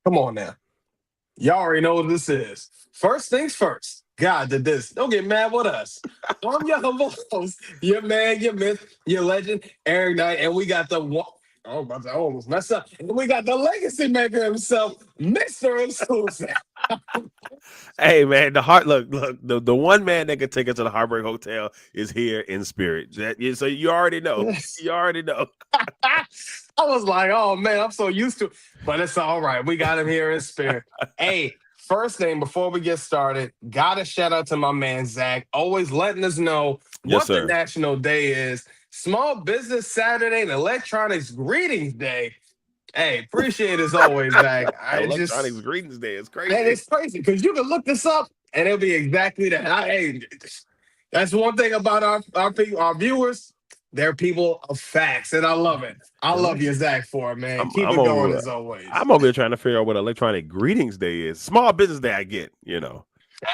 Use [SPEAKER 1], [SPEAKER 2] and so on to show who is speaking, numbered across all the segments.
[SPEAKER 1] Come on now. Y'all already know what this is. First things first. God did this. Don't get mad with us. I'm your host, your man, your myth, your legend, Eric Knight, and we got the one. Oh, I almost messed up. And we got the legacy maker himself, Mr. Exclusive.
[SPEAKER 2] Hey man, the heart look the one man that can take us to the Heartbreak Hotel is here in spirit. So you already know. You already know.
[SPEAKER 1] I was like, oh man, I'm so used to it. But it's all right. We got him here in spirit. Hey, first thing before we get started, gotta shout out to my man Zach, always letting us know
[SPEAKER 2] Yes,
[SPEAKER 1] what the
[SPEAKER 2] sir.
[SPEAKER 1] national day is. Small Business Saturday and Electronics Greetings Day. Hey, appreciate it as always, Zach. I
[SPEAKER 2] Electronics
[SPEAKER 1] just
[SPEAKER 2] Greetings Day. It's
[SPEAKER 1] man,
[SPEAKER 2] crazy.
[SPEAKER 1] it's crazy because you can look this up and it'll be exactly that. Hey, that's one thing about our people, our viewers. They're people of facts, and I love it. I love you,
[SPEAKER 2] Elect-
[SPEAKER 1] Zach, for it, man. Keep
[SPEAKER 2] I'm
[SPEAKER 1] it going
[SPEAKER 2] over
[SPEAKER 1] as always.
[SPEAKER 2] I'm over here trying to figure out what Electronic Greetings Day is. Small Business Day, I get.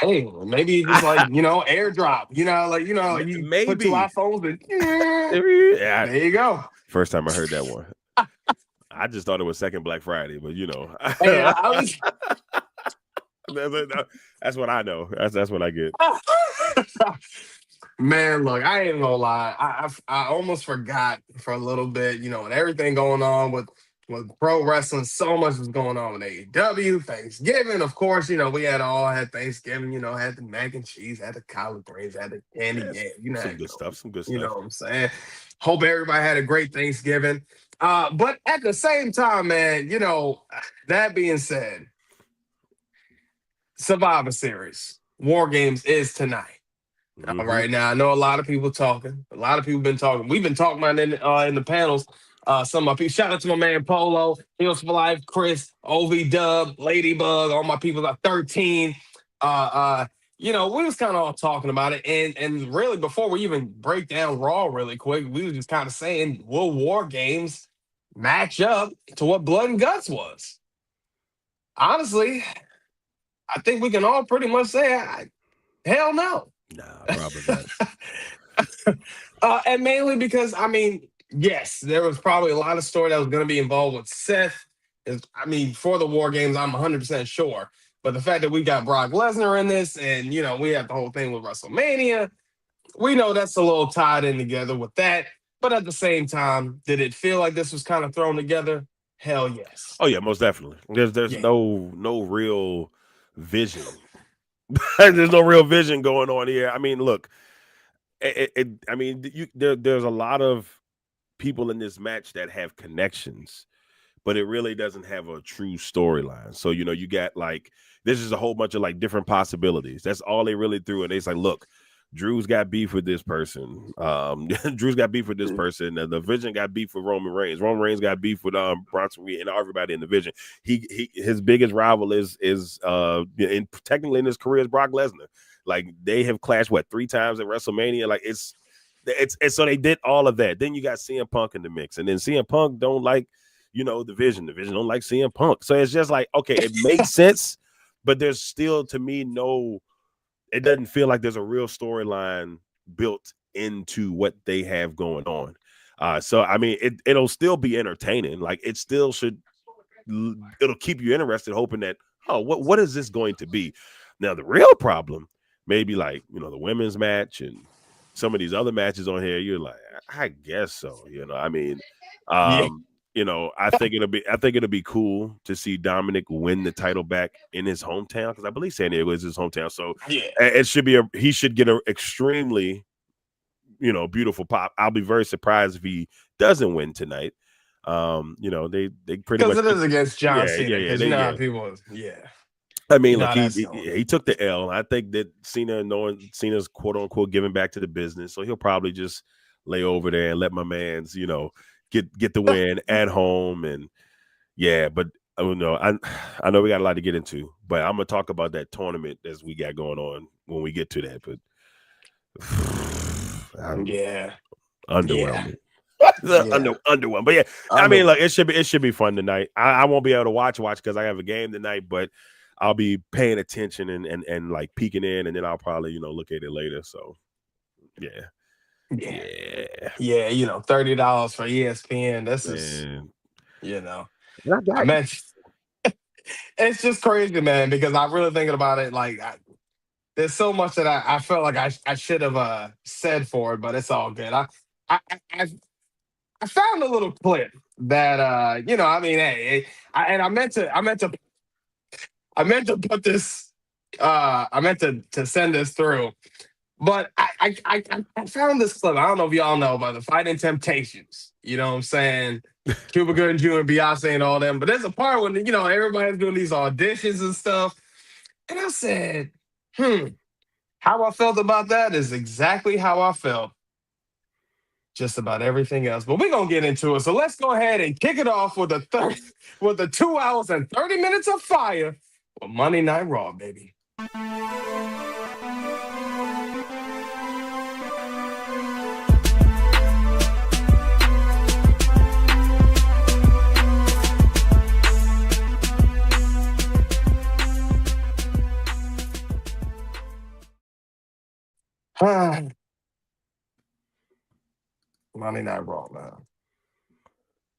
[SPEAKER 1] Hey, maybe just like airdrop. Like you put two
[SPEAKER 2] Maybe.
[SPEAKER 1] iPhones and
[SPEAKER 2] Yeah.
[SPEAKER 1] there you go.
[SPEAKER 2] First time I heard that one. I just thought it was second Black Friday, but
[SPEAKER 1] Hey, I was
[SPEAKER 2] that's what I know. That's what I get.
[SPEAKER 1] man. Look, I ain't gonna lie. I almost forgot for a little bit. And everything going on with pro wrestling. So much was going on with AEW. Thanksgiving, of course. We had Thanksgiving. Had the mac and cheese, had the collard greens, had the candy.
[SPEAKER 2] Yeah,
[SPEAKER 1] Yeah, you know how
[SPEAKER 2] some
[SPEAKER 1] it
[SPEAKER 2] good stuff.
[SPEAKER 1] goes.
[SPEAKER 2] Some good
[SPEAKER 1] You know
[SPEAKER 2] stuff.
[SPEAKER 1] what I'm saying? Hope everybody had a great Thanksgiving. But at the same time, man, that being said, Survivor Series, War Games is tonight.
[SPEAKER 2] Hmm.
[SPEAKER 1] Right now, I know a lot of people talking. A lot of people been talking. We've been talking about it in the panels. Some of my people. Shout out to my man Polo, Heels for Life, Chris, OV Dub, Ladybug, all my people are 13. Uh, uh, we was kind of all talking about it, and really before we even break down Raw really quick, we was just kind of saying, will War Games match up to what Blood and Guts was? Honestly, I think we can all pretty much say, hell no.
[SPEAKER 2] Nah, probably not.
[SPEAKER 1] And mainly because yes, there was probably a lot of story that was going to be involved with Seth. For the War Games, I'm 100% sure. But the fact that we got Brock Lesnar in this, and we have the whole thing with WrestleMania, we know that's a little tied in together with that. But at the same time, did it feel like this was kind of thrown together? Hell yes.
[SPEAKER 2] Oh yeah, most definitely. There's
[SPEAKER 1] Yeah.
[SPEAKER 2] no real vision. There's no real vision going on here. I mean, look, there's a lot of people in this match that have connections, but it really doesn't have a true storyline. So you got like this is a whole bunch of like different possibilities. That's all they really threw, and it's like, look, Drew's got beef with this person. Drew's got beef with this person. The Vision got beef with Roman Reigns. Roman Reigns got beef with Bronson Reed and everybody in the Vision. His biggest rival technically in his career is Brock Lesnar. Like they have clashed three times at WrestleMania. Like it's so they did all of that. Then you got CM Punk in the mix, and then CM Punk don't like the Vision. The Vision don't like CM Punk. So it's just like okay, it makes sense, but there's still to me no. It doesn't feel like there's a real storyline built into what they have going on. So I mean, it'll still be entertaining. Like it still should. It'll keep you interested, hoping that what is this going to be? Now the real problem, maybe like the women's match and some of these other matches on here. You're like, I guess so. I mean,
[SPEAKER 1] Yeah.
[SPEAKER 2] um, I think it'll be cool to see Dominic win the title back in his hometown because I believe San Diego is his hometown. So
[SPEAKER 1] Yeah.
[SPEAKER 2] it should be he should get an extremely beautiful pop. I'll be very surprised if he doesn't win tonight. They pretty
[SPEAKER 1] Because
[SPEAKER 2] much
[SPEAKER 1] it is against John Cena.
[SPEAKER 2] yeah
[SPEAKER 1] Because you know how people, yeah.
[SPEAKER 2] I mean,
[SPEAKER 1] You know
[SPEAKER 2] look,
[SPEAKER 1] how
[SPEAKER 2] he,
[SPEAKER 1] that's
[SPEAKER 2] he
[SPEAKER 1] going.
[SPEAKER 2] he took the L. I think that Cena, knowing Cena's quote unquote giving back to the business, so he'll probably just lay over there and let my man's get the win at home. And yeah, but I know we got a lot to get into, but I'm gonna talk about that tournament as we got going on when we get to that. But I'm
[SPEAKER 1] Yeah. Yeah.
[SPEAKER 2] underwhelming.
[SPEAKER 1] Yeah.
[SPEAKER 2] Underwhelming. But yeah, I mean,
[SPEAKER 1] Under
[SPEAKER 2] look, it should be fun tonight. I won't be able to watch because I have a game tonight, but I'll be paying attention and like peeking in, and then I'll probably look at it later. So yeah,
[SPEAKER 1] yeah.
[SPEAKER 2] yeah,
[SPEAKER 1] Yeah, $30 for ESPN. This is,
[SPEAKER 2] man.
[SPEAKER 1] you know.
[SPEAKER 2] And I
[SPEAKER 1] I
[SPEAKER 2] got
[SPEAKER 1] mentioned it's just crazy, man, because I'm really thinking about it. Like, there's so much that I felt like I should have said for it, but it's all good. I, I I found a little clip that I mean, hey, and I meant to put this I meant to send this through, but I found this clip. I don't know if y'all know about the Fighting Temptations. You know what I'm saying? Cuba Gooding Jr. and Beyonce and all them. But there's a part when everybody's doing these auditions and stuff. And I said, how I felt about that is exactly how I felt just about everything else. But we're gonna get into it. So let's go ahead and kick it off with the 2 hours and 30 minutes of fire with Monday Night Raw, baby. Monday Night Raw, man.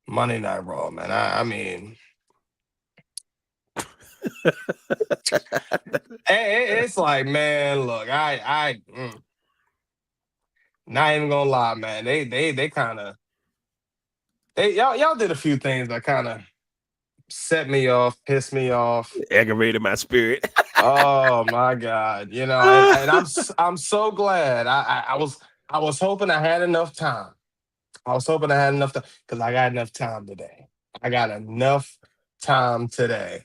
[SPEAKER 1] Monday Night Raw, man. I mean, it's like, man, look, not even gonna lie, man. They kind of y'all did a few things that kind of set me off, pissed me off,
[SPEAKER 2] aggravated my spirit.
[SPEAKER 1] Oh my God, and I'm so glad. I was hoping I had enough time. I was hoping I had enough time because I got enough time today. I got enough time today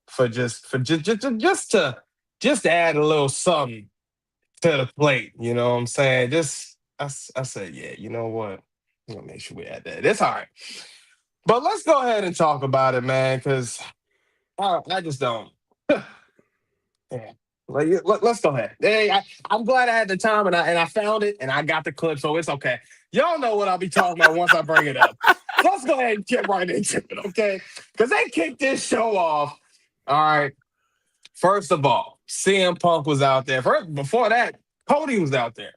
[SPEAKER 1] for just to add a little something to the plate. You know what I'm saying? I said, yeah, you know what? I'm gonna make sure we add that. It's all right. But let's go ahead and talk about it, man, because I just don't. Yeah. Let's go ahead. Hey, I'm glad I had the time and I found it and I got the clip, so it's okay. Y'all know what I'll be talking about once I bring it up. Let's go ahead and get right into it, okay? Because they kicked this show off. All right. First of all, CM Punk was out there. Before that, Cody was out there.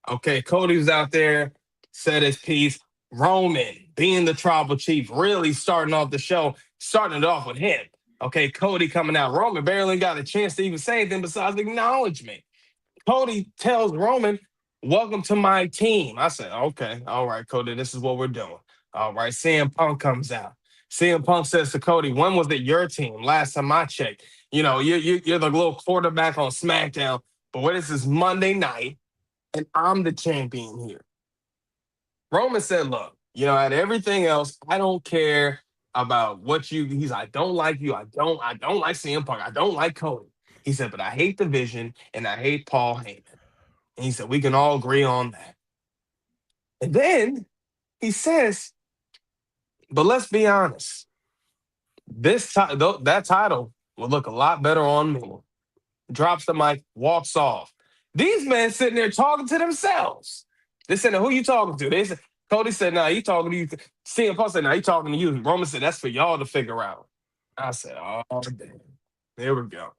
[SPEAKER 1] Okay, Cody was out there, said his piece. Roman, being the tribal chief, really starting off the show, starting it off with him. Okay, Cody coming out. Roman barely got a chance to even say anything besides acknowledgement. Cody tells Roman, welcome to my team. I said, okay, all right, Cody, this is what we're doing. All right, CM Punk comes out. CM Punk says to Cody, when was it your team? Last time I checked. You're the little quarterback on SmackDown, but this is Monday night, and I'm the champion here. Roman said, look, out of everything else, I don't care about he's like, I don't like you. I don't like CM Punk. I don't like Cody. He said, but I hate the Vision and I hate Paul Heyman. And he said, we can all agree on that. And then he says, but let's be honest. That title would look a lot better on me. Drops the mic, walks off. These men sitting there talking to themselves. They said, who you talking to? They said, Cody said, nah, he talking to you. CM Punk said, nah, he talking to you. Roman said, that's for y'all to figure out. I said, oh, damn. Here we go.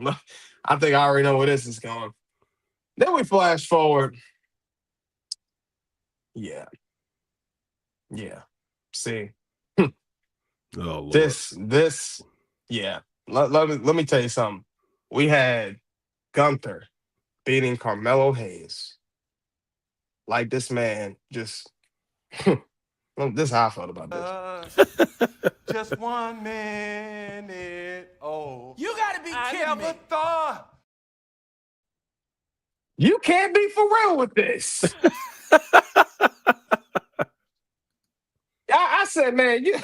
[SPEAKER 1] Look, I think I already know where this is going. Then we flash forward. Yeah. See.
[SPEAKER 2] Oh, Lord.
[SPEAKER 1] This, yeah. Let me tell you something. We had Gunther beating Carmelo Hayes. Like this man just this is how I felt about this.
[SPEAKER 3] Just 1 minute. Oh,
[SPEAKER 4] you gotta be kidding me.
[SPEAKER 3] Thought.
[SPEAKER 1] You can't be for real with this. I said, man, you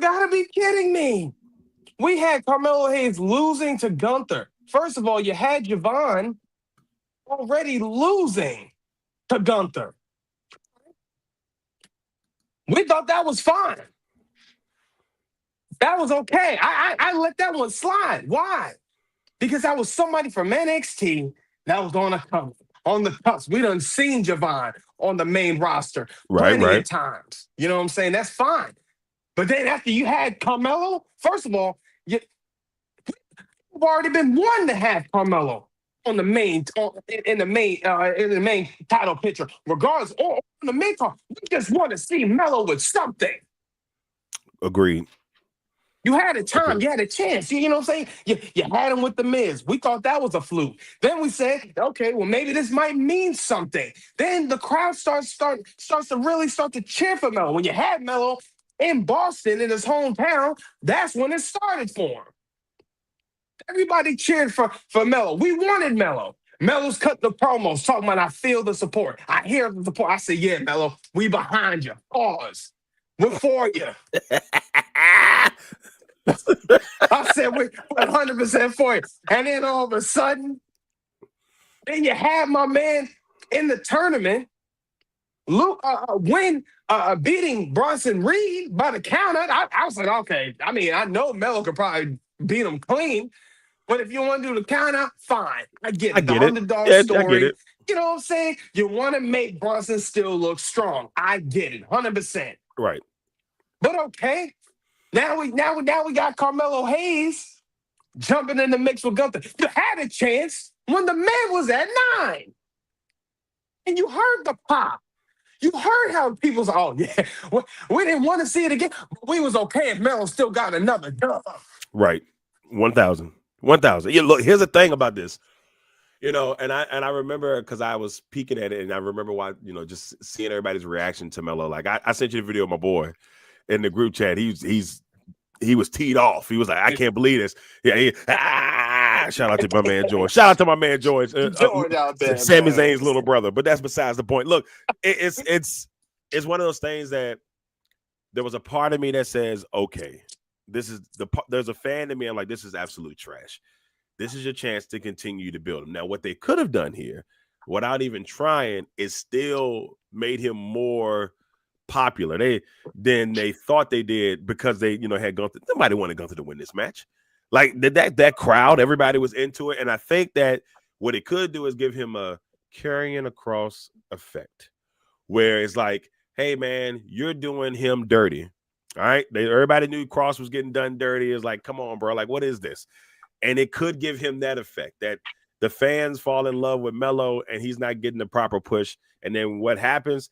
[SPEAKER 1] gotta be kidding me. We had Carmelo Hayes losing to Gunther. First of all, you had Javon already losing to Gunther. We thought that was fine. That was okay. I let that one slide. Why? Because that was somebody from NXT that was going to come on the cusp. We done seen Javon on the main roster plenty of times. You know what I'm saying? That's fine. But then after you had Carmelo, first of all, you've already been one to have Carmelo on the main in the main title picture, regardless, or on the main card. We just want to see Melo with something.
[SPEAKER 2] Agreed.
[SPEAKER 1] You had a time,
[SPEAKER 2] Okay.
[SPEAKER 1] you had a chance. You know what I'm saying? You had him with the Miz. We thought that was a fluke. Then we said, okay, well maybe this might mean something. Then the crowd starts to really start to cheer for Melo. When you had Melo in Boston in his hometown, that's when it started for him. Everybody cheered for Melo. We wanted Melo. Melo's cut the promos talking about I feel the support. I hear the support. I say, yeah, Melo, we behind you. Pause. We're for you. I said we're 100% for you. And then all of a sudden, then you have my man in the tournament beating Bronson Reed by the count. I was like, okay. I mean, I know Melo could probably beat him clean, but if you want to do the count out, fine. I get it. The underdog story.
[SPEAKER 2] I get it.
[SPEAKER 1] You know what I'm saying? You want to make Bronson still look strong. I get it, 100%.
[SPEAKER 2] Right.
[SPEAKER 1] But okay. Now we got Carmelo Hayes jumping in the mix with Gunther. You had a chance when the man was at 9. And you heard the pop. You heard how people's, oh, yeah, we didn't want to see it again, but we was okay if Melo still got another dub.
[SPEAKER 2] Right. 1,000. Yeah, look, here's the thing about this. You know, and I remember because I was peeking at it, and I remember why, you know, just seeing everybody's reaction to Melo. Like I sent you the video of my boy in the group chat. He was teed off. He was like, I can't believe this. Yeah, shout out to my man George. Shout out to my man George.
[SPEAKER 1] George out there,
[SPEAKER 2] Sami Zayn's little brother. But that's besides the point. Look, it's one of those things that there was a part of me that says, okay, there's a fan in me. I'm like, this is absolute trash. This is your chance to continue to build him. Now, what they could have done here, without even trying, is still made him more popular than they thought they did, because they, you know, had Gunther. Nobody wanted Gunther to win this match. Like that crowd, everybody was into it. And I think that what it could do is give him a carrying across effect, where it's like, hey man, you're doing him dirty. All right. Everybody knew Cross was getting done dirty. It's like, come on, bro. Like, what is this? And it could give him that effect that the fans fall in love with Melo and he's not getting the proper push. And then what happens?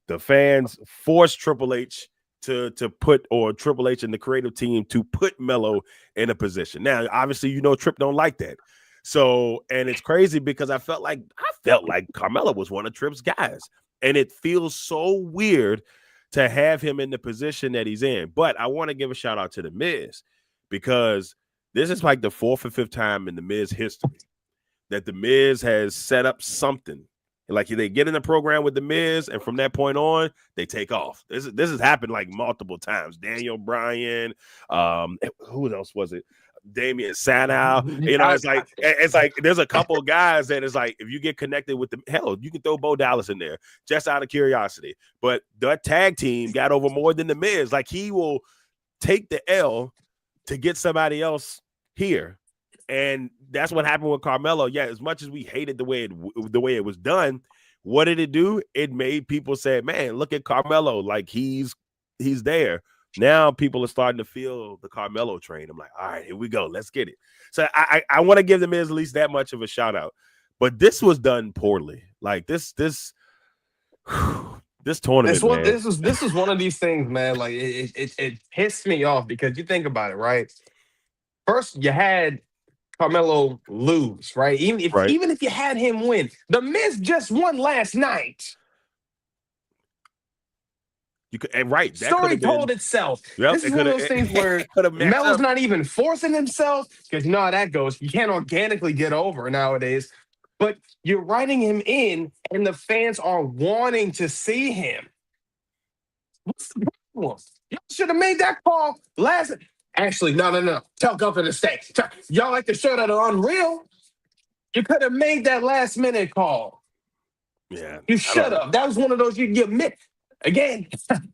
[SPEAKER 2] The fans force Triple H to put, or Triple H and the creative team to put Melo in a position. Now, obviously, you know, Tripp don't like that. So, and it's crazy because I felt like Carmelo was one of Tripp's guys. And it feels so weird to have him in the position that he's in. But I want to give a shout out to The Miz, because this is like the 4th or 5th time in The Miz history that The Miz has set up something. Like they get in the program with The Miz, and from that point on, they take off. This has happened like multiple times. Daniel Bryan, who else was it? Damian Sandow. You know, it's like there's a couple of guys that is like, if you get connected with hell, you can throw Bo Dallas in there just out of curiosity. But the tag team got over more than The Miz. Like, he will take the L to get somebody else here. And that's what happened with Carmelo. Yeah, as much as we hated the way it was done, what did it do? It made people say, man, look at Carmelo. Like, he's there. Now people are starting to feel the Carmelo train. I'm like, all right, here we go. Let's get it. So I want to give The Miz at least that much of a shout out. But this was done poorly. Like this tournament.
[SPEAKER 1] This is one of these things, man. Like it pissed me off, because you think about it, right? First, you had Carmelo lose, right? Even if you had him win, The Miz just won last night.
[SPEAKER 2] That
[SPEAKER 1] story told itself.
[SPEAKER 2] Yep,
[SPEAKER 1] this is one of those things where Melo's not even forcing himself, because you know how that goes. You can't organically get over nowadays. But you're writing him in, and the fans are wanting to see him. What's the problem? You should have made that call last. Actually, no. Tell Gunther to stay. Y'all like the show that are unreal. You could have made that last minute call.
[SPEAKER 2] Yeah,
[SPEAKER 1] you should have. That was one of those you missed. Again,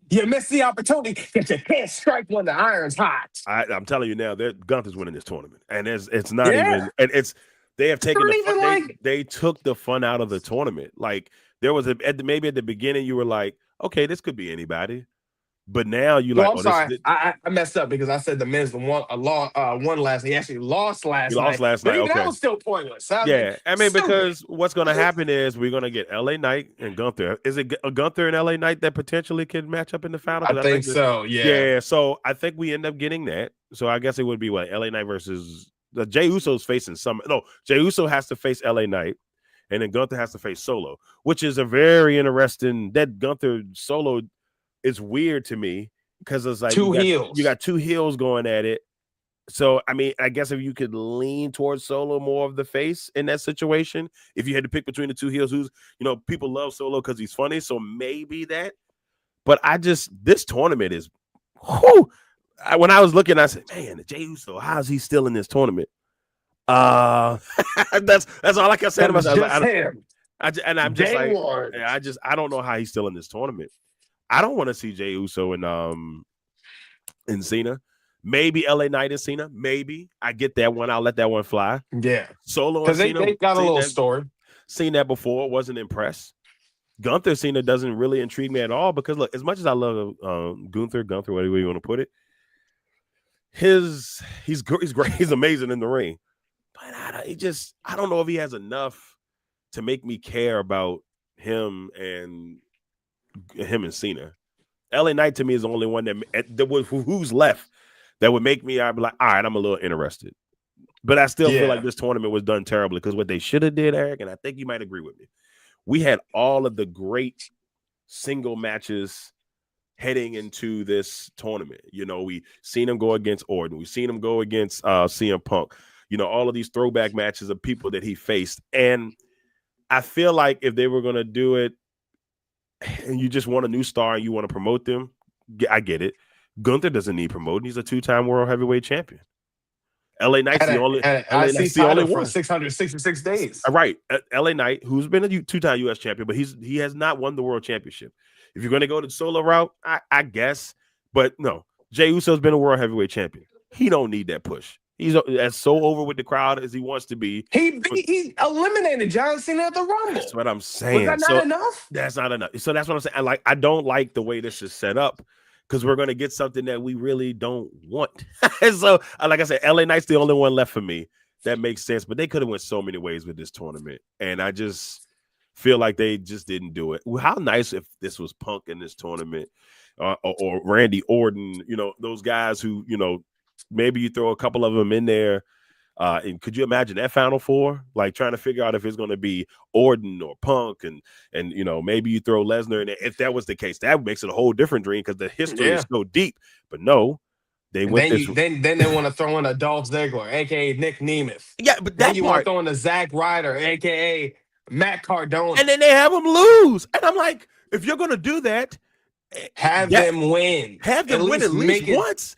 [SPEAKER 1] you missed the opportunity because you can't strike when the iron's hot.
[SPEAKER 2] I'm telling you now, Gunther's winning this tournament, and it's not even. And it's they have taken the fun, they took the fun out of the tournament. Like, there was maybe at the beginning you were like, okay, this could be anybody. But now you
[SPEAKER 1] No,
[SPEAKER 2] like,
[SPEAKER 1] I'm
[SPEAKER 2] oh,
[SPEAKER 1] sorry. I messed up because I said the Miz won last. He actually lost last
[SPEAKER 2] he lost
[SPEAKER 1] night.
[SPEAKER 2] last
[SPEAKER 1] But
[SPEAKER 2] night.
[SPEAKER 1] even that
[SPEAKER 2] Okay.
[SPEAKER 1] was still pointless. I mean,
[SPEAKER 2] Yeah, I mean,
[SPEAKER 1] stupid.
[SPEAKER 2] because what's going to happen is we're going to get LA Knight and Gunther. Is it a Gunther and LA Knight that potentially could match up in the final?
[SPEAKER 1] I think so.
[SPEAKER 2] Yeah, so I think we end up getting that. So I guess it would be what, LA Knight versus the Jey Uso's facing some. No, Jey Uso has to face LA Knight, and then Gunther has to face Solo, which is a very interesting. That Gunther Solo is weird to me because it's like
[SPEAKER 1] Two
[SPEAKER 2] you
[SPEAKER 1] heels.
[SPEAKER 2] got two heels going at it. So, I mean, I guess if you could lean towards Solo more of the face in that situation, if you had to pick between the two heels, people love Solo because he's funny. So maybe that. But this tournament is, when I was looking, I said, man, Jey Uso, how is he still in this tournament? That's all I can say to myself.
[SPEAKER 1] Just him.
[SPEAKER 2] I'm just
[SPEAKER 1] Day
[SPEAKER 2] like,
[SPEAKER 1] one.
[SPEAKER 2] I don't know how he's still in this tournament. I don't want to see Jey Uso in Cena. Maybe LA Knight and Cena. Maybe I get that one. I'll let that one fly.
[SPEAKER 1] Yeah,
[SPEAKER 2] Solo
[SPEAKER 1] because
[SPEAKER 2] and Cena.
[SPEAKER 1] they got a little story.
[SPEAKER 2] Seen that before. Wasn't impressed. Gunther Cena doesn't really intrigue me at all because look, as much as I love Gunther, whatever you want to put it, he's great. He's amazing in the ring, but I don't know if he has enough to make me care about him and Cena. LA Knight to me is the only one who's left that would make me. I'd be like, all right, I'm a little interested. But I still feel like this tournament was done terribly because what they should have did, Eric, and I think you might agree with me. We had all of the great single matches heading into this tournament. We seen him go against Orton. We've seen him go against CM Punk. All of these throwback matches of people that he faced. And I feel like if they were going to do it and you just want a new star and you want to promote them, I get it. Gunther doesn't need promoting. He's a 2-time world heavyweight champion. LA Knight's the only.
[SPEAKER 1] I see the only one. 666 days.
[SPEAKER 2] Right. LA Knight, who's been a 2-time U.S. champion, but he has not won the world championship. If you're going to go the solo route, I guess. But no, Jey Uso's been a world heavyweight champion. He don't need that push. He's as so over with the crowd as he wants to be.
[SPEAKER 1] He eliminated John Cena at the Rumble.
[SPEAKER 2] That's what I'm saying.
[SPEAKER 1] Was that not enough?
[SPEAKER 2] That's not enough. So that's what I'm saying. I don't like the way this is set up because we're going to get something that we really don't want. So, like I said, LA Knight's the only one left for me. That makes sense. But they could have went so many ways with this tournament. And I just feel like they just didn't do it. Well, how nice if this was Punk in this tournament or Randy Orton, those guys who, maybe you throw a couple of them in there. And could you imagine that Final Four? Like trying to figure out if it's going to be Orton or Punk and maybe you throw Lesnar in there. If that was the case, that makes it a whole different dream because the history is so deep. But no, they went
[SPEAKER 1] then they want to throw in a Dolph Ziggler, aka Nick Nemeth.
[SPEAKER 2] Yeah, but
[SPEAKER 1] then you want to throw in a Zack Ryder, aka Matt Cardona.
[SPEAKER 2] And then they have them lose. And I'm like, if you're going to do that,
[SPEAKER 1] them win.
[SPEAKER 2] Have them win at least once.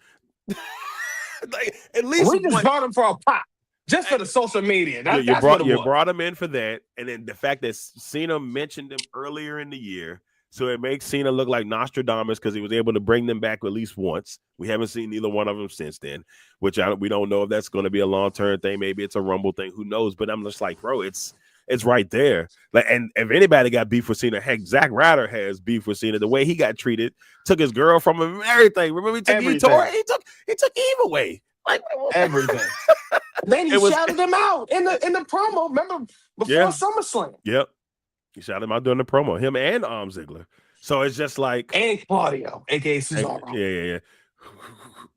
[SPEAKER 2] Like at least
[SPEAKER 1] we just brought him for a pop, just for the social media.
[SPEAKER 2] You brought him in for that, and then the fact that Cena mentioned him earlier in the year, so it makes Cena look like Nostradamus because he was able to bring them back at least once. We haven't seen neither one of them since then, which we don't know if that's going to be a long-term thing. Maybe it's a Rumble thing. Who knows? But I'm just like, bro, it's right there. Like, and if anybody got beef with Cena, heck, Zack Ryder has beef with Cena. The way he got treated, took his girl from him, and everything. Remember, he took Eve away, like
[SPEAKER 1] everything. Then he shouted him out in the promo. Remember before SummerSlam?
[SPEAKER 2] Yep, he shouted him out during the promo. Him and Ziggler. So it's just like
[SPEAKER 1] and Claudio, aka Cesaro.
[SPEAKER 2] Yeah.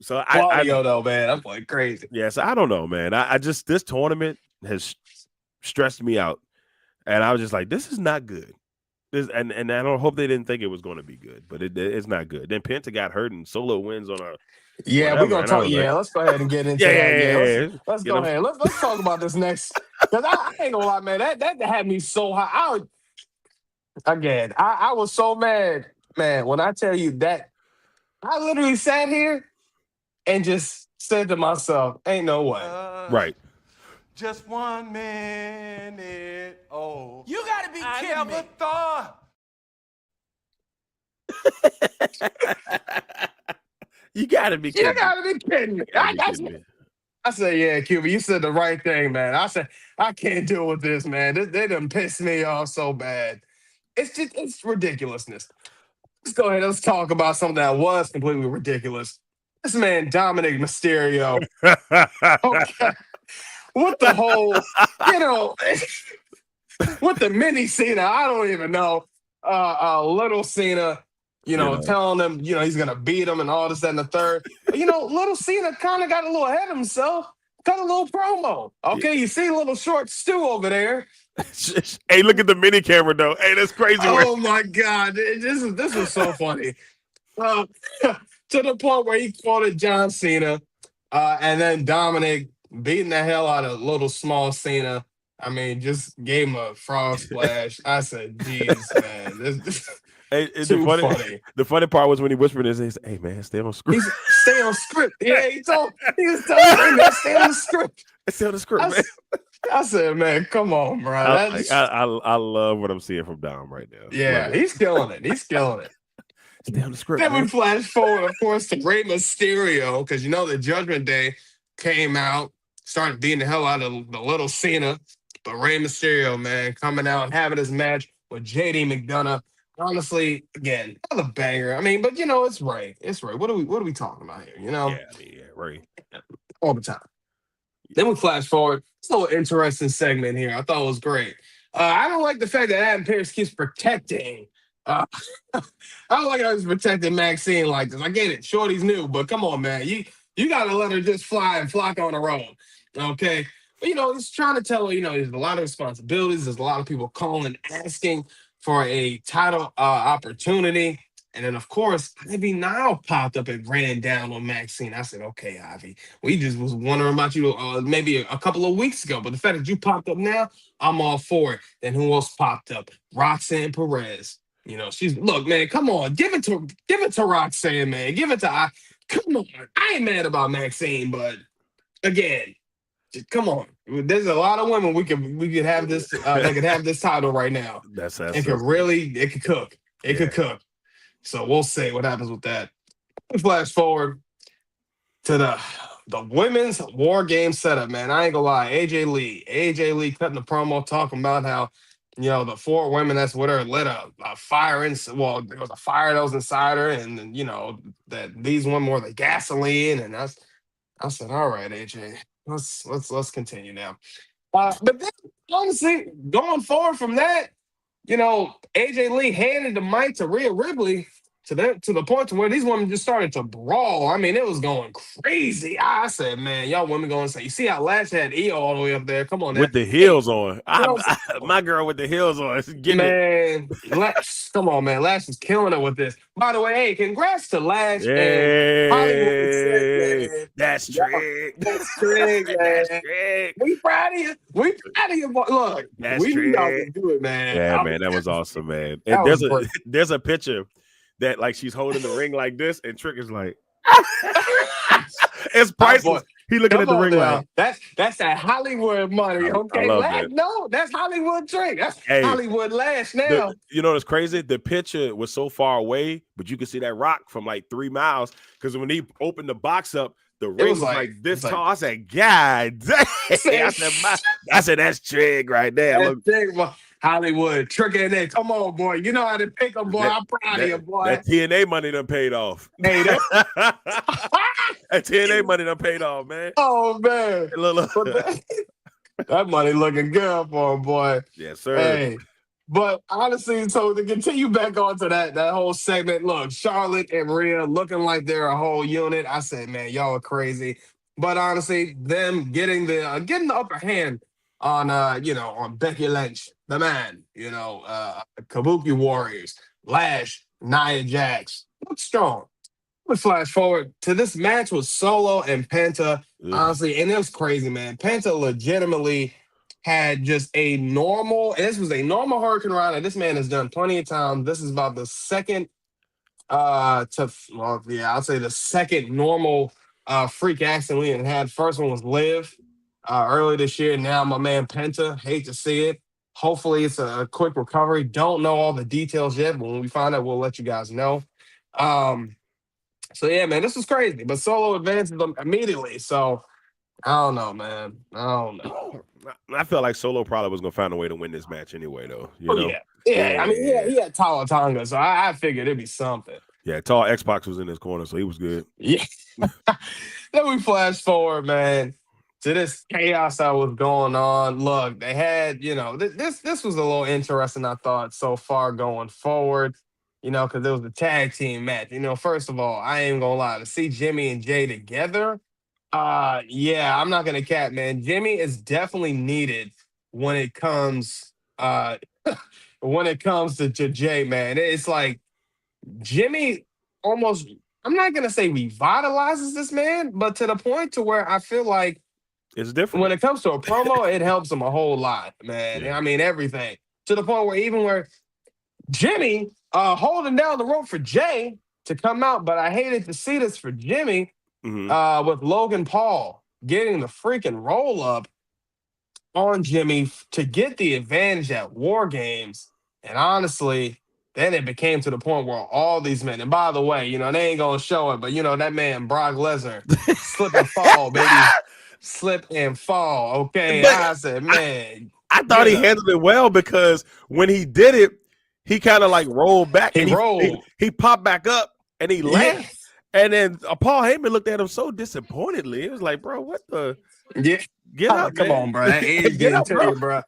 [SPEAKER 2] So
[SPEAKER 1] Claudio, though, man, I'm going crazy.
[SPEAKER 2] Yeah, so I don't know, man. I just this tournament has stressed me out, and I was just like, this is not good. And I don't hope they didn't think it was going to be good, but it's not good. Then Penta got hurt and Solo wins on a
[SPEAKER 1] we're gonna talk. Yeah, let's go ahead and get into that. Let's go ahead. Let's talk about this next because I ain't gonna lie, man. That had me so high. I was so mad, man. When I tell you that, I literally sat here and just said to myself, "Ain't no way."
[SPEAKER 2] Right.
[SPEAKER 3] Just 1 minute. Oh,
[SPEAKER 4] you gotta be kidding
[SPEAKER 3] I never thought.
[SPEAKER 2] You gotta be kidding.
[SPEAKER 1] You gotta be kidding me. I said, yeah, Cuba, you said the right thing, man. I said, I can't deal with this, man. They done pissed me off so bad. It's ridiculousness. let's go ahead. Let's talk about something that was completely ridiculous. This man, Dominic Mysterio. Okay. What the whole, you know, what the mini Cena, I don't even know. Little Cena, telling him, he's gonna beat him and all this, that, and the third. Little Cena kind of got a little ahead of himself, cut a little promo. Okay, you see little short Stu over there.
[SPEAKER 2] Hey, look at the mini camera though. Hey, that's crazy.
[SPEAKER 1] Oh my God, this is so funny. To the point where he quoted John Cena, and then Dominic beating the hell out of little small Cena. I mean, just gave him a frog splash. I said, "Geez, man, this
[SPEAKER 2] it's
[SPEAKER 1] too funny."
[SPEAKER 2] The funny part was when he whispered this. He said, "Hey, man, stay on script.
[SPEAKER 1] Stay on script." Yeah, he was telling me, "Hey, man, stay on the script.
[SPEAKER 2] Stay on the script, man."
[SPEAKER 1] I said, "Man, come on, bro."
[SPEAKER 2] I love what I'm seeing from Dom right now.
[SPEAKER 1] Yeah, he's killing it. He's killing it.
[SPEAKER 2] Stay on the script.
[SPEAKER 1] Then we flash forward, of course, to Rey Mysterio, because the Judgment Day came out, started beating the hell out of the little Cena. But Rey Mysterio, man, coming out and having his match with JD McDonough. Honestly, again, another banger. I mean, but it's Rey. It's Rey. What are we talking about here?
[SPEAKER 2] Yeah, Rey.
[SPEAKER 1] All the time. Then we flash forward. It's a little interesting segment here. I thought it was great. I don't like the fact that Adam Pearce keeps protecting. I don't like how he's protecting Maxine like this. I get it. Shorty's new, but come on, man. You got to let her just fly and flock on her own. Okay? But, he's trying to tell her, there's a lot of responsibilities. There's a lot of people calling, asking for a title opportunity. And then, of course, Ivy now popped up and ran down on Maxine. I said, okay, Ivy, we just was wondering about you maybe a couple of weeks ago. But the fact that you popped up now, I'm all for it. Then who else popped up? Roxanne Perez. Look, man, come on. Give it to Roxanne, man. Give it to come on. I ain't mad about Maxine, but again, come on. There's a lot of women we could have this. They could have this title right now. It could cook. It could cook. So we'll see what happens with that. Flash forward to the women's war game setup, man. I ain't gonna lie. AJ Lee cutting the promo talking about how the four women that's with her lit a fire there was a fire that was inside her, and that these women were the gasoline, and I said, all right, AJ. Let's continue now. But then, honestly, going forward from that, AJ Lee handed the mic to Rhea Ripley to the point to where these women just started to brawl. I mean, it was going crazy. I said, man, y'all women going to say, you see how Lash had Io all the way up there? Come on,
[SPEAKER 2] with the heels on. My girl with the heels on.
[SPEAKER 1] Man, Lash, come on, man. Lash is killing it with this. By the way, hey, congrats to Lash
[SPEAKER 2] and
[SPEAKER 1] Hollywood. Man.
[SPEAKER 2] That's trick.
[SPEAKER 1] That's trick, man.
[SPEAKER 2] That's trick.
[SPEAKER 1] We proud of you. We proud of you. Look,
[SPEAKER 2] that's
[SPEAKER 1] we
[SPEAKER 2] trick.
[SPEAKER 1] Can do it, man.
[SPEAKER 2] Yeah, man, that was awesome, man. And there's a picture that like she's holding the ring like this, and Trick is like, it's priceless. He looking at the ring like
[SPEAKER 1] that's that Hollywood money. Okay, Lash, no, that's Hollywood Trick. That's Hollywood Lash now.
[SPEAKER 2] What's crazy? The picture was so far away, but you could see that rock from like 3 miles. Because when he opened the box up, the ring was like this tall. I said, God dang. I said, that's Trick right there.
[SPEAKER 1] Hollywood, Trick in there. Come on, boy. You know how to pick them, boy. I'm proud of you, boy.
[SPEAKER 2] That TNA money done paid off.
[SPEAKER 1] Hey,
[SPEAKER 2] that TNA money done paid off, man.
[SPEAKER 1] Oh, man. That money looking good for him, boy.
[SPEAKER 2] Yes, sir.
[SPEAKER 1] Hey, but honestly, so to continue back on to that whole segment, look, Charlotte and Rhea looking like they're a whole unit. I said, man, y'all are crazy. But honestly, them getting the upper hand on Becky Lynch, the man, Kabuki Warriors, Lash, Nia Jax, look strong. We flash forward to this match with Solo and Penta, honestly, and it was crazy, man. Penta legitimately had just a normal, and this was a normal Hurricane Rana. This man has done plenty of times. This is about the second, I'll say the second normal freak accident we had. First one was Liv. Early this year. Now my man Penta, hate to see it. Hopefully it's a quick recovery. Don't know all the details yet, but when we find out, we'll let you guys know. So yeah, man, this is crazy. But Solo advances them immediately. So I don't know, man. I don't know.
[SPEAKER 2] I felt like Solo probably was gonna find a way to win this match anyway, though. You
[SPEAKER 1] Oh
[SPEAKER 2] know?
[SPEAKER 1] yeah, yeah. I mean,
[SPEAKER 2] Yeah.
[SPEAKER 1] he had Tonga Tonga, so I figured it'd be something.
[SPEAKER 2] Yeah, tall Xbox was in his corner, so he was good.
[SPEAKER 1] Yeah. Then we flash forward, man, to this chaos that was going on. Look, they had, this was a little interesting, I thought, so far going forward. Because it was a tag team match. First of all, I ain't gonna lie, to see Jimmy and Jay together. Yeah, I'm not gonna cap, man. Jimmy is definitely needed when it comes when it comes to Jay, man. It's like Jimmy almost, I'm not gonna say revitalizes this man, but to the point to where I feel like
[SPEAKER 2] It's different.
[SPEAKER 1] when it comes to a promo, it helps him a whole lot, man.
[SPEAKER 2] Yeah.
[SPEAKER 1] I mean everything. To the point where Jimmy holding down the rope for Jay to come out, but I hated to see this for Jimmy with Logan Paul getting the freaking roll up on Jimmy to get the advantage at War Games. And honestly, then it became to the point where all these men, and by the way, they ain't gonna show it, but that man Brock Lesnar slip and fall, baby. Slip and fall. Okay.
[SPEAKER 2] But
[SPEAKER 1] I said, man.
[SPEAKER 2] I thought he handled it well because when he did it, he kind of like rolled back
[SPEAKER 1] He
[SPEAKER 2] and
[SPEAKER 1] rolled.
[SPEAKER 2] he popped back up and he laughed.
[SPEAKER 1] Yeah.
[SPEAKER 2] And then Paul Heyman looked at him so disappointedly. It was like, bro, what the?
[SPEAKER 1] Yeah.
[SPEAKER 2] Get up,
[SPEAKER 1] Come
[SPEAKER 2] man.
[SPEAKER 1] on, bro. That age
[SPEAKER 2] Get
[SPEAKER 1] getting
[SPEAKER 2] up,
[SPEAKER 1] to
[SPEAKER 2] bro.
[SPEAKER 1] you, bro.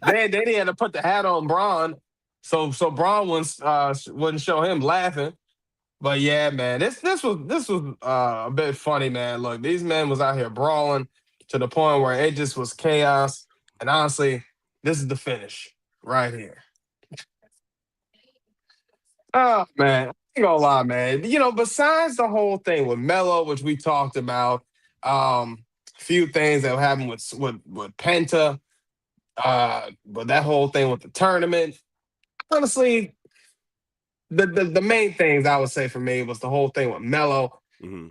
[SPEAKER 1] They had to put the hat on Braun, so Braun wouldn't show him laughing. But yeah, man, this was a bit funny, man. Look, these men was out here brawling to the point where it just was chaos. And honestly, this is the finish right here. Oh man, I ain't gonna lie, man. Besides the whole thing with Melo, which we talked about, few things that happened with Penta, but that whole thing with the tournament. Honestly, the main things I would say for me was the whole thing with Melo.
[SPEAKER 2] Mm-hmm.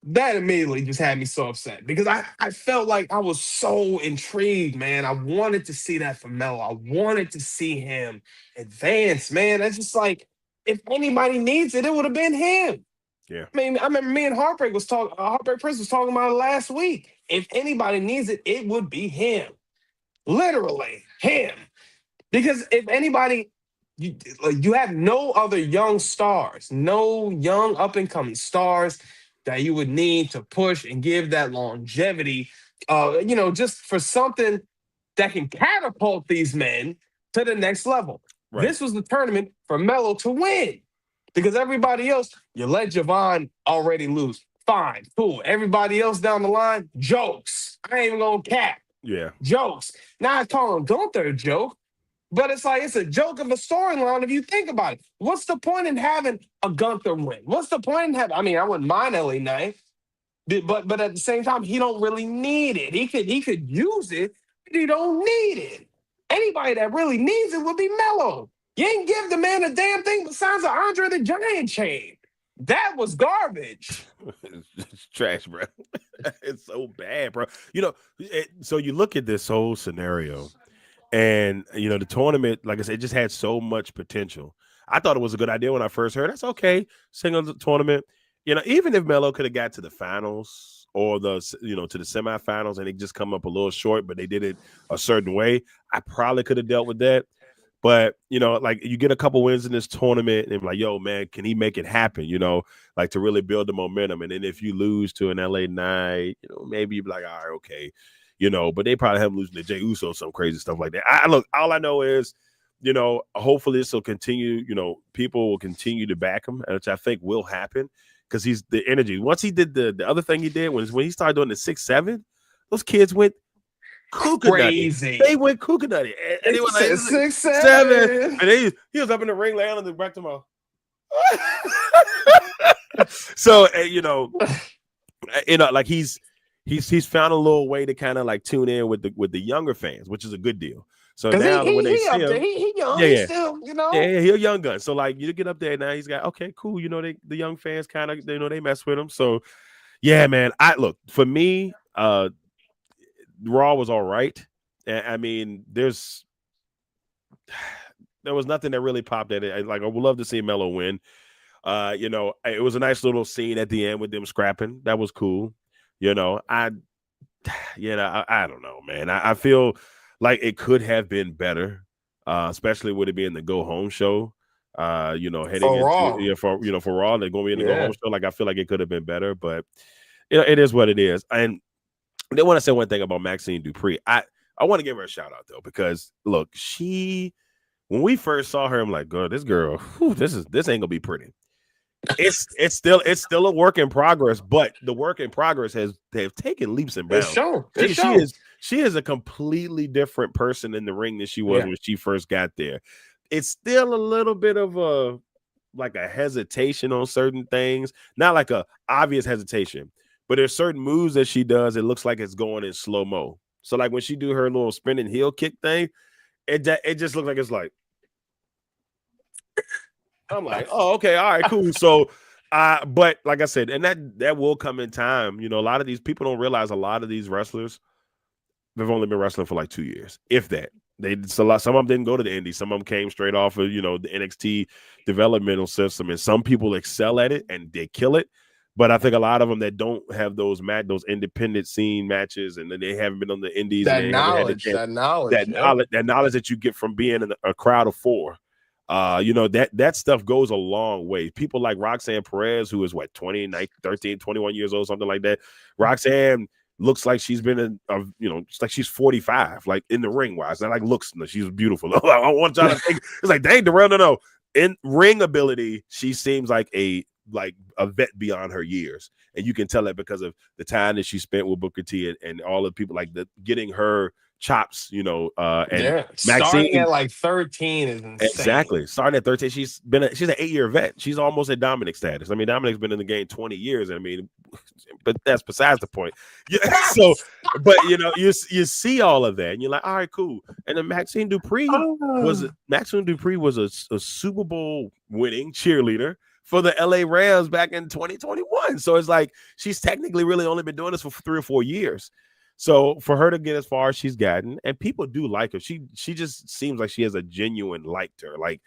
[SPEAKER 1] That immediately just had me so upset because I felt like I was so intrigued, man. I wanted to see that from Melo. I wanted to see him advance, man. It's just like if anybody needs it, it would have been him.
[SPEAKER 2] Yeah.
[SPEAKER 1] I mean, I remember me and Heartbreak Prince was talking about it last week. If anybody needs it, it would be him. Literally, him. Because if anybody, you have no other young stars, no young up and coming stars that you would need to push and give that longevity, just for something that can catapult these men to the next level.
[SPEAKER 2] Right.
[SPEAKER 1] This was the tournament for Melo to win because everybody else, you let Javon already lose. Fine, cool. Everybody else down the line, jokes. I ain't even gonna cap.
[SPEAKER 2] Yeah.
[SPEAKER 1] Jokes. Now I call him Gunther a joke, but it's like it's a joke of a storyline if you think about it. What's the point in having a Gunther win? What's the point in having? I mean, I wouldn't mind LA Knight, but at the same time, he don't really need it. He could use it, but he don't need it. Anybody that really needs it would be Melo. You ain't give the man a damn thing besides an Andre the Giant chain. That was garbage.
[SPEAKER 2] It's trash, bro. It's so bad, bro. So you look at this whole scenario, and the tournament, like I said, it just had so much potential. I thought it was a good idea when I first heard. That's okay, single tournament. Even if Melo could have got to the finals or to the semifinals, and it just come up a little short, but they did it a certain way, I probably could have dealt with that. But, like you get a couple wins in this tournament and like, yo, man, can he make it happen? Like to really build the momentum. And then if you lose to an LA Knight, maybe you'd be like, all right, okay. But they probably have losing to Jey Uso, some crazy stuff like that. Look, all I know is, hopefully this will continue. People will continue to back him, which I think will happen because he's the energy. Once he did the other thing he did when he started doing the 6-7, those kids went
[SPEAKER 1] crazy.
[SPEAKER 2] They went kookanutty. And they were like
[SPEAKER 1] 6-7.
[SPEAKER 2] And he was up in the ring laying on the back to my. So like he's found a little way to kind of like tune in with the younger fans, which is a good deal. So now when they see him,
[SPEAKER 1] he young,
[SPEAKER 2] yeah,
[SPEAKER 1] still,
[SPEAKER 2] yeah, he's a young gun. So like you get up there now, he's got okay, cool. The young fans kind of they mess with him. So yeah, man. For me, Raw was all right. I mean, there was nothing that really popped at it. I would love to see Melo win. It was a nice little scene at the end with them scrapping. That was cool. I don't know, man. I feel like it could have been better, especially with it being the go home show. Heading
[SPEAKER 1] For
[SPEAKER 2] into
[SPEAKER 1] Raw.
[SPEAKER 2] for Raw, they're going to be in the go
[SPEAKER 1] Yeah.
[SPEAKER 2] home show. Like I feel like it could have been better, but it is what it is. And they want to say one thing about Maxine Dupree. I want to give her a shout out though, because look, when we first saw her, I'm like, girl, this ain't gonna be pretty. It's still a work in progress, but the work in progress they've taken leaps and bounds. She is a completely different person in the ring than she was when she first got there. It's still a little bit of a hesitation on certain things, not like a obvious hesitation, but there's certain moves that she does. It looks like it's going in slow mo. So like when she do her little spinning heel kick thing, it just looks like it's like. I'm like, oh, okay, all right, cool. So, but like I said, and that will come in time. A lot of these people don't realize a lot of these wrestlers, they've only been wrestling for like 2 years, if that. Some of them didn't go to the indies. Some of them came straight off of the NXT developmental system, and some people excel at it and they kill it. But I think a lot of them that don't have those independent scene matches, and then they haven't been on the indies,
[SPEAKER 1] that
[SPEAKER 2] and
[SPEAKER 1] knowledge
[SPEAKER 2] that you get from being in a crowd of 4. That stuff goes a long way. People like Roxanne Perez, who is 20, 13, 21 years old, something like that. Roxanne looks like she's been it's like she's 45, like in the ring wise. Not like looks, she's beautiful. I want y'all to think it's like, dang, Darrell, no. In ring ability, she seems like a vet beyond her years. And you can tell that because of the time that she spent with Booker T and all the people getting her chops, and
[SPEAKER 1] Maxine, starting at like 13 is insane.
[SPEAKER 2] Exactly. Starting at 13, she's an 8-year vet. She's almost at Dominic status. I mean, Dominic's been in the game 20 years. I mean, but that's besides the point. Yeah. So, but you see all of that, and you're like, all right, cool. And then Maxine Dupree was a Super Bowl winning cheerleader for the LA Rams back in 2021. So it's like she's technically really only been doing this for 3 or 4 years. So for her to get as far as she's gotten, and people do like her, she just seems like she has a genuine like to her. Like,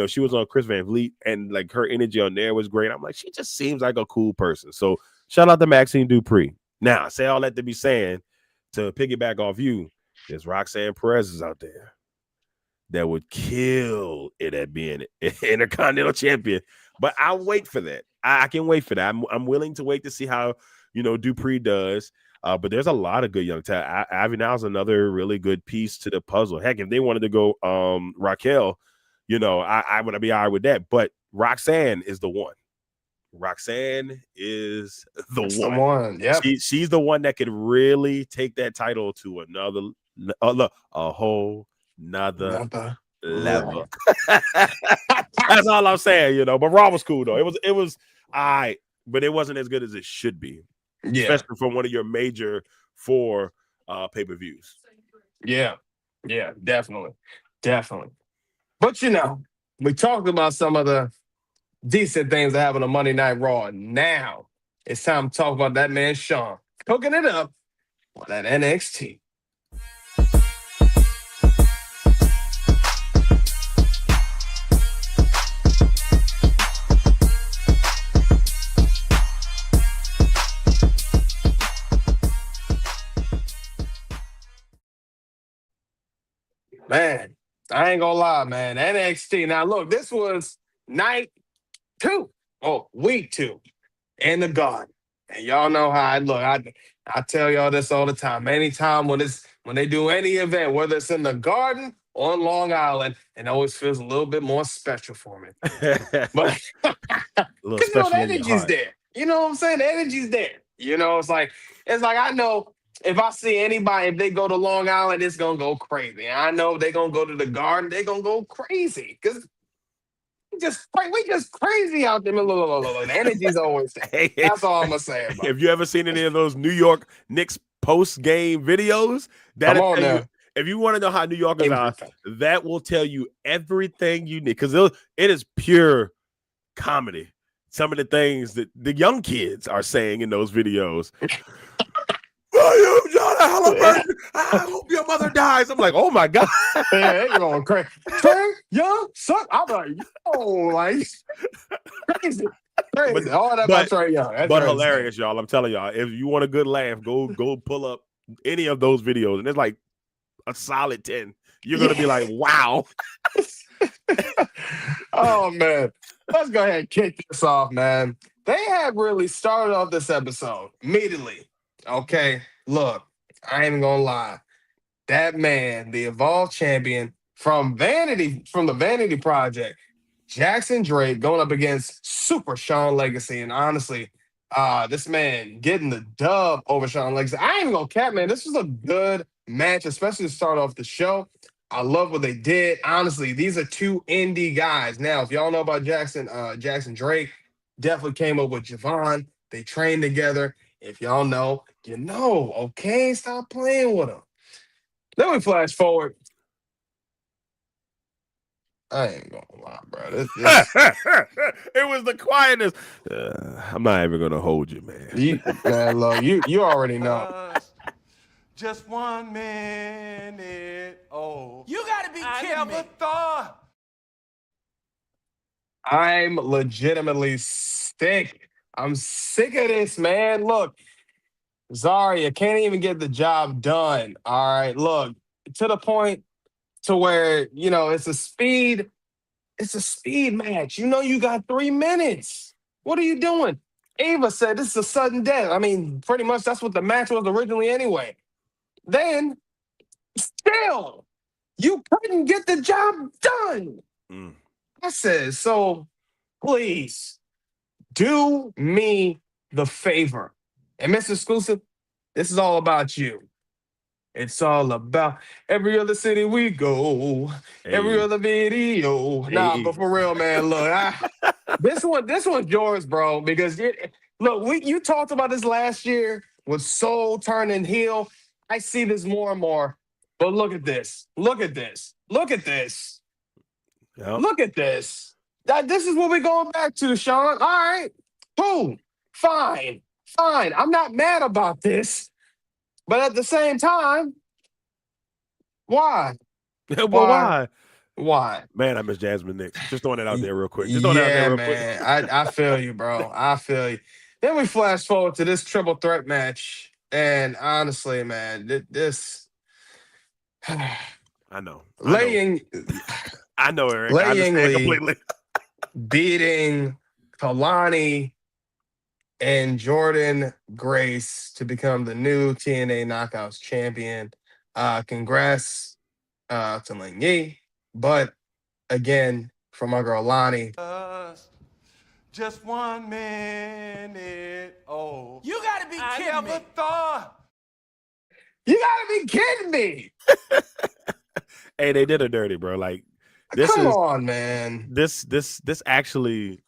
[SPEAKER 2] she was on Chris Van Vliet, and like her energy on there was great. I'm like, she just seems like a cool person. So shout out to Maxine Dupree. Now, I say all that to be saying, to piggyback off you, there's Roxanne Perez is out there that would kill it at being an Intercontinental Champion. But I'll wait for that. I can wait for that. I'm willing to wait to see how Dupree does. But there's a lot of good young talent. Ivy now is another really good piece to the puzzle. Heck, if they wanted to go Raquel, I would be all right with that. But Roxanne is the one. Roxanne is the one.
[SPEAKER 1] Yeah,
[SPEAKER 2] she's the one that could really take that title to a whole nother level. That's all I'm saying, But Raw was cool though. It was all right, but it wasn't as good as it should be. Yeah. Especially from one of your major 4 pay-per-views.
[SPEAKER 1] Yeah, definitely. But we talked about some of the decent things that happen on Monday Night Raw. Now it's time to talk about that man Sean cooking it up on that NXT. Man, I ain't gonna lie, man. NXT. Now, look, this was week 2 in the Garden. And y'all know how I look. I tell y'all this all the time. Anytime when they do any event, whether it's in the Garden or on Long Island, it always feels a little bit more special for me. But the energy's there. You know what I'm saying? The energy's there. It's like I know. If I see anybody, if they go to Long Island, it's going to go crazy. And I know if they're going to go to the Garden, they're going to go crazy. Because we just crazy out there. The energy's always there. That's all I'm going to say about it.
[SPEAKER 2] If you ever seen any of those New York Knicks post-game videos, if you want to know how New Yorkers are, that will tell you everything you need. Because it is pure comedy. Some of the things that the young kids are saying in those videos. I hope your mother dies. I'm like, oh my God.
[SPEAKER 1] Yeah, they going crazy. Trey, young, son. I'm like, crazy. All that about Trey Young.
[SPEAKER 2] But hilarious, y'all. I'm telling y'all, if you want a good laugh, go pull up any of those videos, and it's like a solid 10, you're gonna be like, wow.
[SPEAKER 1] Oh man, let's go ahead and kick this off, man. They had really started off this episode immediately. Okay, look, I ain't even gonna lie. That man, the evolved champion from the Vanity Project, Jackson Drake going up against Super Sean Legacy. And honestly, this man getting the dub over Sean Legacy. I ain't even gonna cap, man. This was a good match, especially to start off the show. I love what they did. Honestly, these are two indie guys. Now, if y'all know about Jackson Drake, definitely came up with Javon. They trained together. If y'all know, you know. Okay, stop playing with them. Then we flash forward. I ain't gonna lie, bro. This
[SPEAKER 2] It was the quietness. I'm not even gonna hold you, man.
[SPEAKER 1] look, you already know.
[SPEAKER 3] Just 1 minute. Oh,
[SPEAKER 4] You gotta be
[SPEAKER 3] I
[SPEAKER 4] kidding
[SPEAKER 3] never
[SPEAKER 4] me.
[SPEAKER 3] thought.
[SPEAKER 1] I'm legitimately sick. I'm sick of this, man. Look, Zarya can't even get the job done. All right, look, to the point to where, it's a speed match. You know you got 3 minutes. What are you doing? Ava said this is a sudden death. I mean, pretty much that's what the match was originally anyway. Then, still, you couldn't get the job done.
[SPEAKER 2] Mm.
[SPEAKER 1] I said, so please do me the favor. And Mr. Exclusive, this is all about you. It's all about every other city we go, every
[SPEAKER 2] Hey.
[SPEAKER 1] other video. Nah,
[SPEAKER 2] Hey.
[SPEAKER 1] but for real, man, look, this one's yours, bro. Because you talked about this last year with Soul turning heel. I see this more and more. But look at this. Look at this. Look at this.
[SPEAKER 2] Yep.
[SPEAKER 1] Look at this. This is what we're going back to, Sean. All right. Cool. Fine. I'm not mad about this. But at the same time, why?
[SPEAKER 2] Well, why?
[SPEAKER 1] Why?
[SPEAKER 2] Man, I miss Jasmine Nix. Just throwing it out there real quick. Just throwing it out
[SPEAKER 1] Yeah,
[SPEAKER 2] there real
[SPEAKER 1] man.
[SPEAKER 2] quick.
[SPEAKER 1] I feel you, bro. I feel you. Then we flash forward to this triple threat match. And honestly, man, this
[SPEAKER 2] I know.
[SPEAKER 1] laying
[SPEAKER 2] I know, Eric. I
[SPEAKER 1] Laying
[SPEAKER 2] understand
[SPEAKER 1] Lee
[SPEAKER 2] completely.
[SPEAKER 1] beating Kalani and Jordan Grace to become the new TNA Knockouts champion. Congrats to Ling Yi. But again, for my girl Lonnie.
[SPEAKER 3] Just 1 minute. Oh,
[SPEAKER 4] You gotta be
[SPEAKER 3] I
[SPEAKER 4] kidding
[SPEAKER 3] never
[SPEAKER 4] me.
[SPEAKER 3] thought.
[SPEAKER 1] You gotta be kidding me.
[SPEAKER 2] Hey, they did her dirty, bro. Like this
[SPEAKER 1] Come
[SPEAKER 2] is
[SPEAKER 1] on, man.
[SPEAKER 2] this actually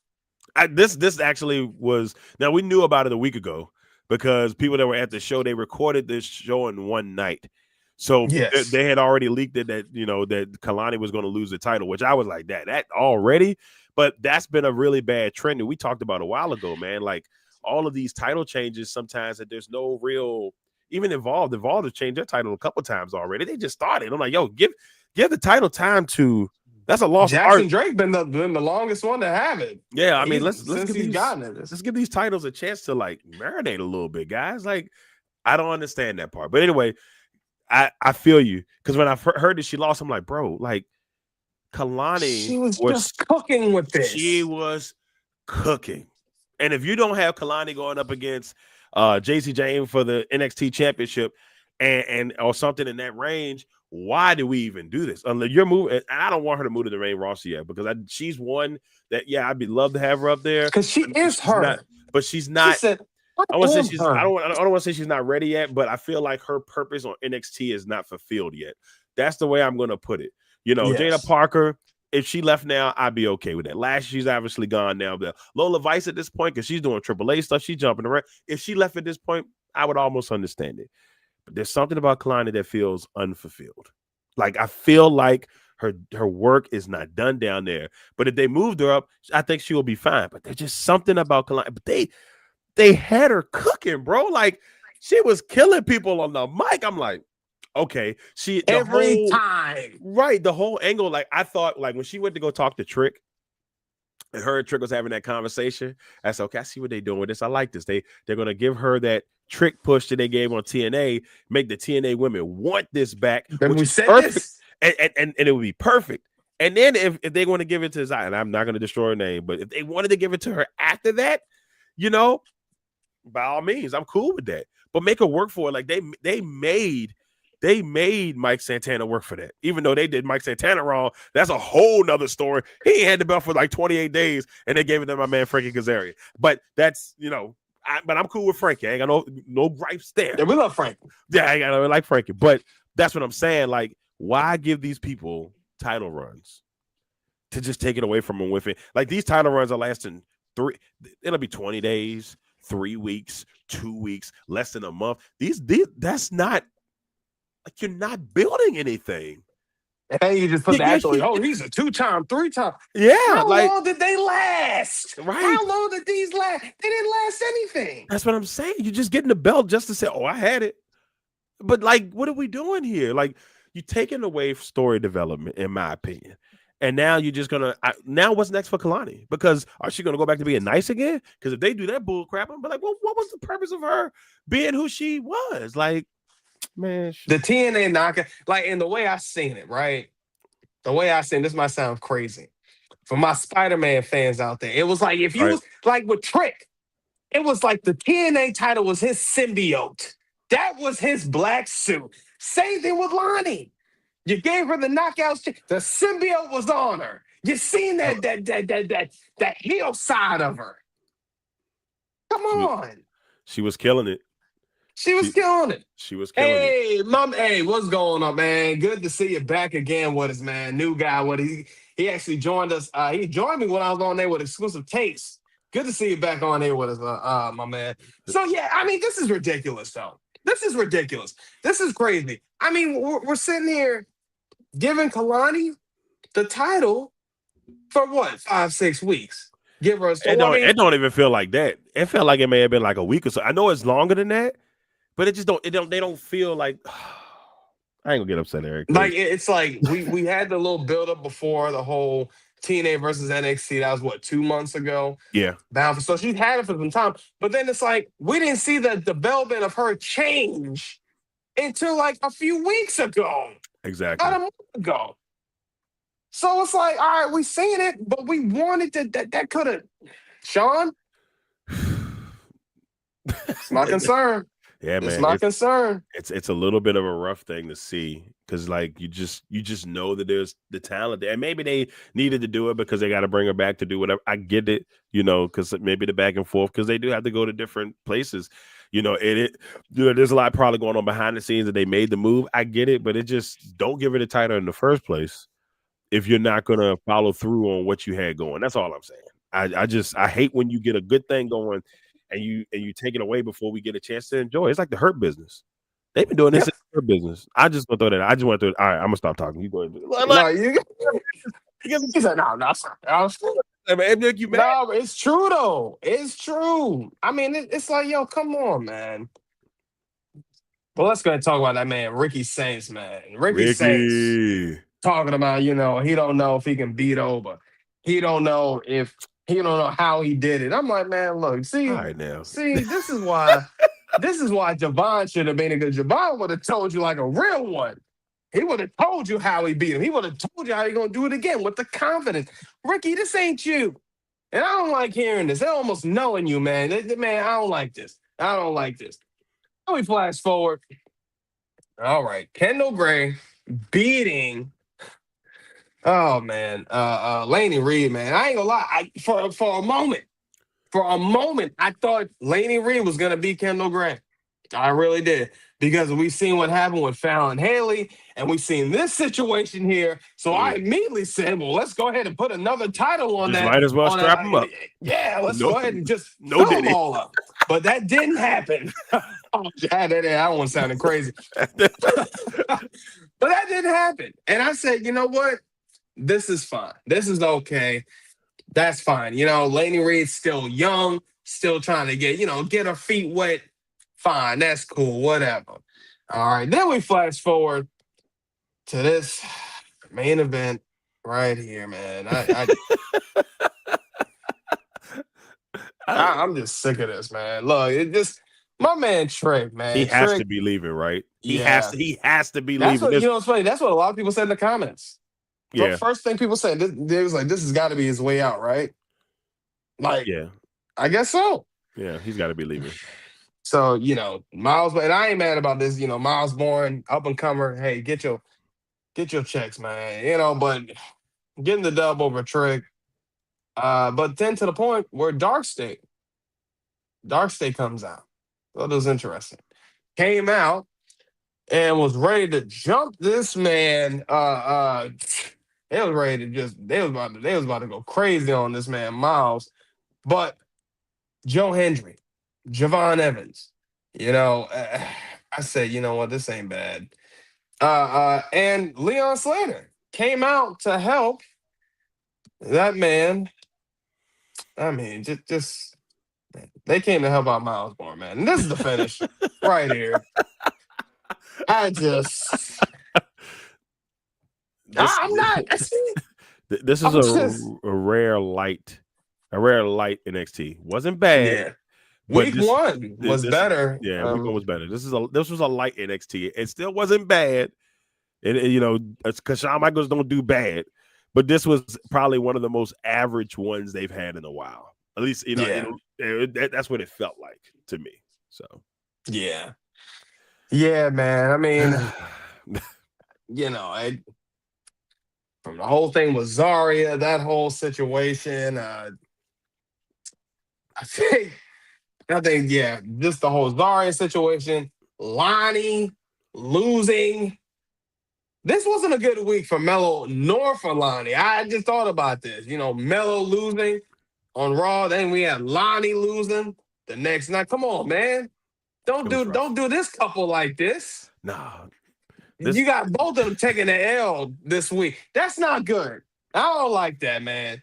[SPEAKER 2] this actually was. Now we knew about it a week ago because people that were at the show, they recorded this show in one night. So
[SPEAKER 1] Yes.
[SPEAKER 2] they had already leaked it that that Kalani was going to lose the title, which I was like that already. But that's been a really bad trend that we talked about a while ago, man. Like all of these title changes, sometimes that there's no real even Evolve have changed their title a couple times already. They just started. I'm like, yo, give the title time to. That's a lost
[SPEAKER 1] Jackson
[SPEAKER 2] art.
[SPEAKER 1] Drake been the longest one to have it.
[SPEAKER 2] Yeah, I mean, let's
[SPEAKER 1] since
[SPEAKER 2] give
[SPEAKER 1] he's
[SPEAKER 2] these
[SPEAKER 1] gotten it.
[SPEAKER 2] let's give these titles a chance to like marinate a little bit, guys. Like, I don't understand that part. But anyway, I feel you because when I heard that she lost, I'm like, bro, like Kalani
[SPEAKER 1] She was just cooking with this.
[SPEAKER 2] She was cooking. And if you don't have Kalani going up against JC James for the NXT championship and or something in that range, why do we even do this? You're moving, and I don't want her to move to the main roster yet because she's one that I'd be love to have her up there
[SPEAKER 1] because she is her,
[SPEAKER 2] but she's not.
[SPEAKER 1] She said,
[SPEAKER 2] I want to say I don't want to say she's not ready yet, but I feel like her purpose on NXT is not fulfilled yet. That's the way I'm going to put it.
[SPEAKER 1] Yes.
[SPEAKER 2] Jada Parker, if she left now, I'd be okay with that. Last she's obviously gone now. But Lola Vice at this point, because she's doing AAA stuff, she's jumping around. If she left at this point, I would almost understand it. But there's something about Kalani that feels unfulfilled. Like I feel like her work is not done down there. But if they moved her up, I think she will be fine. But there's just something about Kalani. But they had her cooking, bro. Like she was killing people on the mic. I'm like, okay.
[SPEAKER 1] Every time.
[SPEAKER 2] Right. The whole angle, like I thought, like when she went to go talk to Trick, and her and Trick was having that conversation. I said, okay, I see what they're doing with this. I like this. They're gonna give her that trick push that they gave on TNA make the TNA women want this back,
[SPEAKER 1] Then
[SPEAKER 2] which
[SPEAKER 1] we
[SPEAKER 2] is
[SPEAKER 1] said
[SPEAKER 2] perfect,
[SPEAKER 1] this.
[SPEAKER 2] and it would be perfect. And then if they want to give it to Zion, and I'm not going to destroy her name, but if they wanted to give it to her after that, you know, by all means, I'm cool with that. But make her work for it. Like they made Mike Santana work for that. Even though they did Mike Santana wrong, that's a whole nother story. He ain't had the belt for like 28 days, and they gave it to my man Frankie Kazarian. But that's, you know, but I'm cool with Frankie. I ain't got no gripes there.
[SPEAKER 1] Yeah, we love Frankie.
[SPEAKER 2] Yeah, I ain't got like Frankie. But that's what I'm saying. Like, why give these people title runs to just take it away from them with it? Like, these title runs are lasting it'll be 20 days, 3 weeks, 2 weeks, less than a month. These that's not, like, you're not building anything.
[SPEAKER 1] And then you just put the actual, he's a 2-time, 3-time.
[SPEAKER 2] Yeah.
[SPEAKER 1] How long did they last?
[SPEAKER 2] Right.
[SPEAKER 1] How long did these last? They didn't last anything.
[SPEAKER 2] That's what I'm saying. You're just getting the belt just to say, oh, I had it. But, like, what are we doing here? Like, you're taking away story development, in my opinion. And now you're just going to – now what's next for Kalani? Because are she going to go back to being nice again? Because if they do that bull crap, I'm like, well, what was the purpose of her being who she was? Like, man.
[SPEAKER 1] The TNA knockout, like, in the way I seen it, right? The way I seen this might sound crazy. For my Spider-Man fans out there, it was like if you was like with Trick, it was like the TNA title was his symbiote. That was his black suit. Same thing with Lonnie. You gave her the knockouts. The symbiote was on her. You seen that heel side of her. Come on.
[SPEAKER 2] She was killing it.
[SPEAKER 1] She was killing it.
[SPEAKER 2] She was killing it.
[SPEAKER 1] Hey, what's going on, man? Good to see you back again with us, man. New guy. He actually joined us. He joined me when I was on there with Exclusive Tapes. Good to see you back on there with us, my man. So, yeah, I mean, this is ridiculous, though. This is ridiculous. This is crazy. I mean, we're sitting here giving Kalani the title for what, 5-6 weeks? Give her a story.
[SPEAKER 2] It don't even feel like that. It felt like it may have been like a week or so. I know it's longer than that, but it just don't. They don't feel like. I ain't gonna get upset, Eric.
[SPEAKER 1] Like, it's like we had the little build up before the whole TNA versus NXT. That was what, 2 months ago.
[SPEAKER 2] Yeah.
[SPEAKER 1] So she's had it for some time, but then it's like we didn't see the development of her change until like a few weeks ago.
[SPEAKER 2] Exactly.
[SPEAKER 1] About a month ago. So it's like, all right, we seen it, but we wanted that could have. Sean, it's my concern.
[SPEAKER 2] Yeah, man.
[SPEAKER 1] It's my concern.
[SPEAKER 2] It's a little bit of a rough thing to see because, like, you just know that there's the talent there. And maybe they needed to do it because they got to bring her back to do whatever. I get it, because maybe the back and forth because they do have to go to different places. There's a lot probably going on behind the scenes that they made the move. I get it, but it just don't give her the title in the first place if you're not gonna follow through on what you had going. That's all I'm saying. I hate when you get a good thing going and you take it away before we get a chance to enjoy. It's like the Hurt Business. They've been doing this in the Hurt Business. I just want to throw that. I just want to. All right, I'm gonna stop talking. You go ahead.
[SPEAKER 1] He said, no,
[SPEAKER 2] you mad?
[SPEAKER 1] No, it's true though. It's true. I mean, it's like, yo, come on, man. But let's go ahead and talk about that man, Ricky Saints, man. Ricky Saints talking about, he don't know if he can beat over. He don't know how he did it. I'm like, man, look, see,
[SPEAKER 2] all right, now.
[SPEAKER 1] See, this is why Javon should have been a good. Javon would have told you like a real one. He would have told you how he beat him. He would have told you how he's going to do it again with the confidence. Ricky, this ain't you. And I don't like hearing this. They're almost knowing you, man. Man, I don't like this. Now we flash forward. All right. Kendall Gray beating, Laney Reed, man. I ain't going to lie. For a moment, I thought Laney Reed was going to beat Kendall Gray. I really did. Because we've seen what happened with Fallon Haley, and we've seen this situation here. So I immediately said, well, let's go ahead and put another title on that.
[SPEAKER 2] Might as well strap him up.
[SPEAKER 1] Yeah, let's go ahead and just fill them all up. But that didn't happen. I don't want to sound crazy. But that didn't happen. And I said, you know what? This is fine. This is okay. That's fine. Laney Reed's still young, still trying to get her feet wet. Fine, that's cool, whatever. All right, then we flash forward to this main event right here, man. I'm just sick of this, man. Look, My man Trick, man.
[SPEAKER 2] He has
[SPEAKER 1] Trick,
[SPEAKER 2] to be leaving, right?
[SPEAKER 1] yeah.
[SPEAKER 2] He has to be
[SPEAKER 1] That's
[SPEAKER 2] leaving.
[SPEAKER 1] what, it's funny. That's what a lot of people said in the comments.
[SPEAKER 2] Yeah,
[SPEAKER 1] First thing people said, they was like, this has got to be his way out, right? Like,
[SPEAKER 2] yeah,
[SPEAKER 1] I guess so.
[SPEAKER 2] yeah. He's got to be leaving.
[SPEAKER 1] So, Miles, and I ain't mad about this, Miles Bourne, up and comer. Hey, get your checks, man. But getting the dub over Trick. But then to the point where Dark State comes out. So that was interesting. Came out and was ready to jump this man. They was ready to they was about to go crazy on this man, Miles. But Joe Hendry, Javon Evans, I said, you know what, this ain't bad. And Leon Slater came out to help that man. I mean, just they came to help out Miles Bourne, man. And this is the finish right here. I'm not.
[SPEAKER 2] This is a rare light NXT. Wasn't bad.
[SPEAKER 1] Yeah. Week one was better.
[SPEAKER 2] Yeah, week one was better. This was a light NXT. It still wasn't bad. It's because Shawn Michaels don't do bad, but this was probably one of the most average ones they've had in a while. At least that's what it felt like to me. So
[SPEAKER 1] yeah, man. I mean, from the whole thing with Zarya, that whole situation. I think, just the whole Zarya situation, Lonnie losing. This wasn't a good week for Melo nor for Lonnie. I just thought about this. Melo losing on Raw. Then we had Lonnie losing the next night. Come on, man. Don't do this couple like this.
[SPEAKER 2] Nah.
[SPEAKER 1] You got both of them taking the L this week. That's not good. I don't like that, man.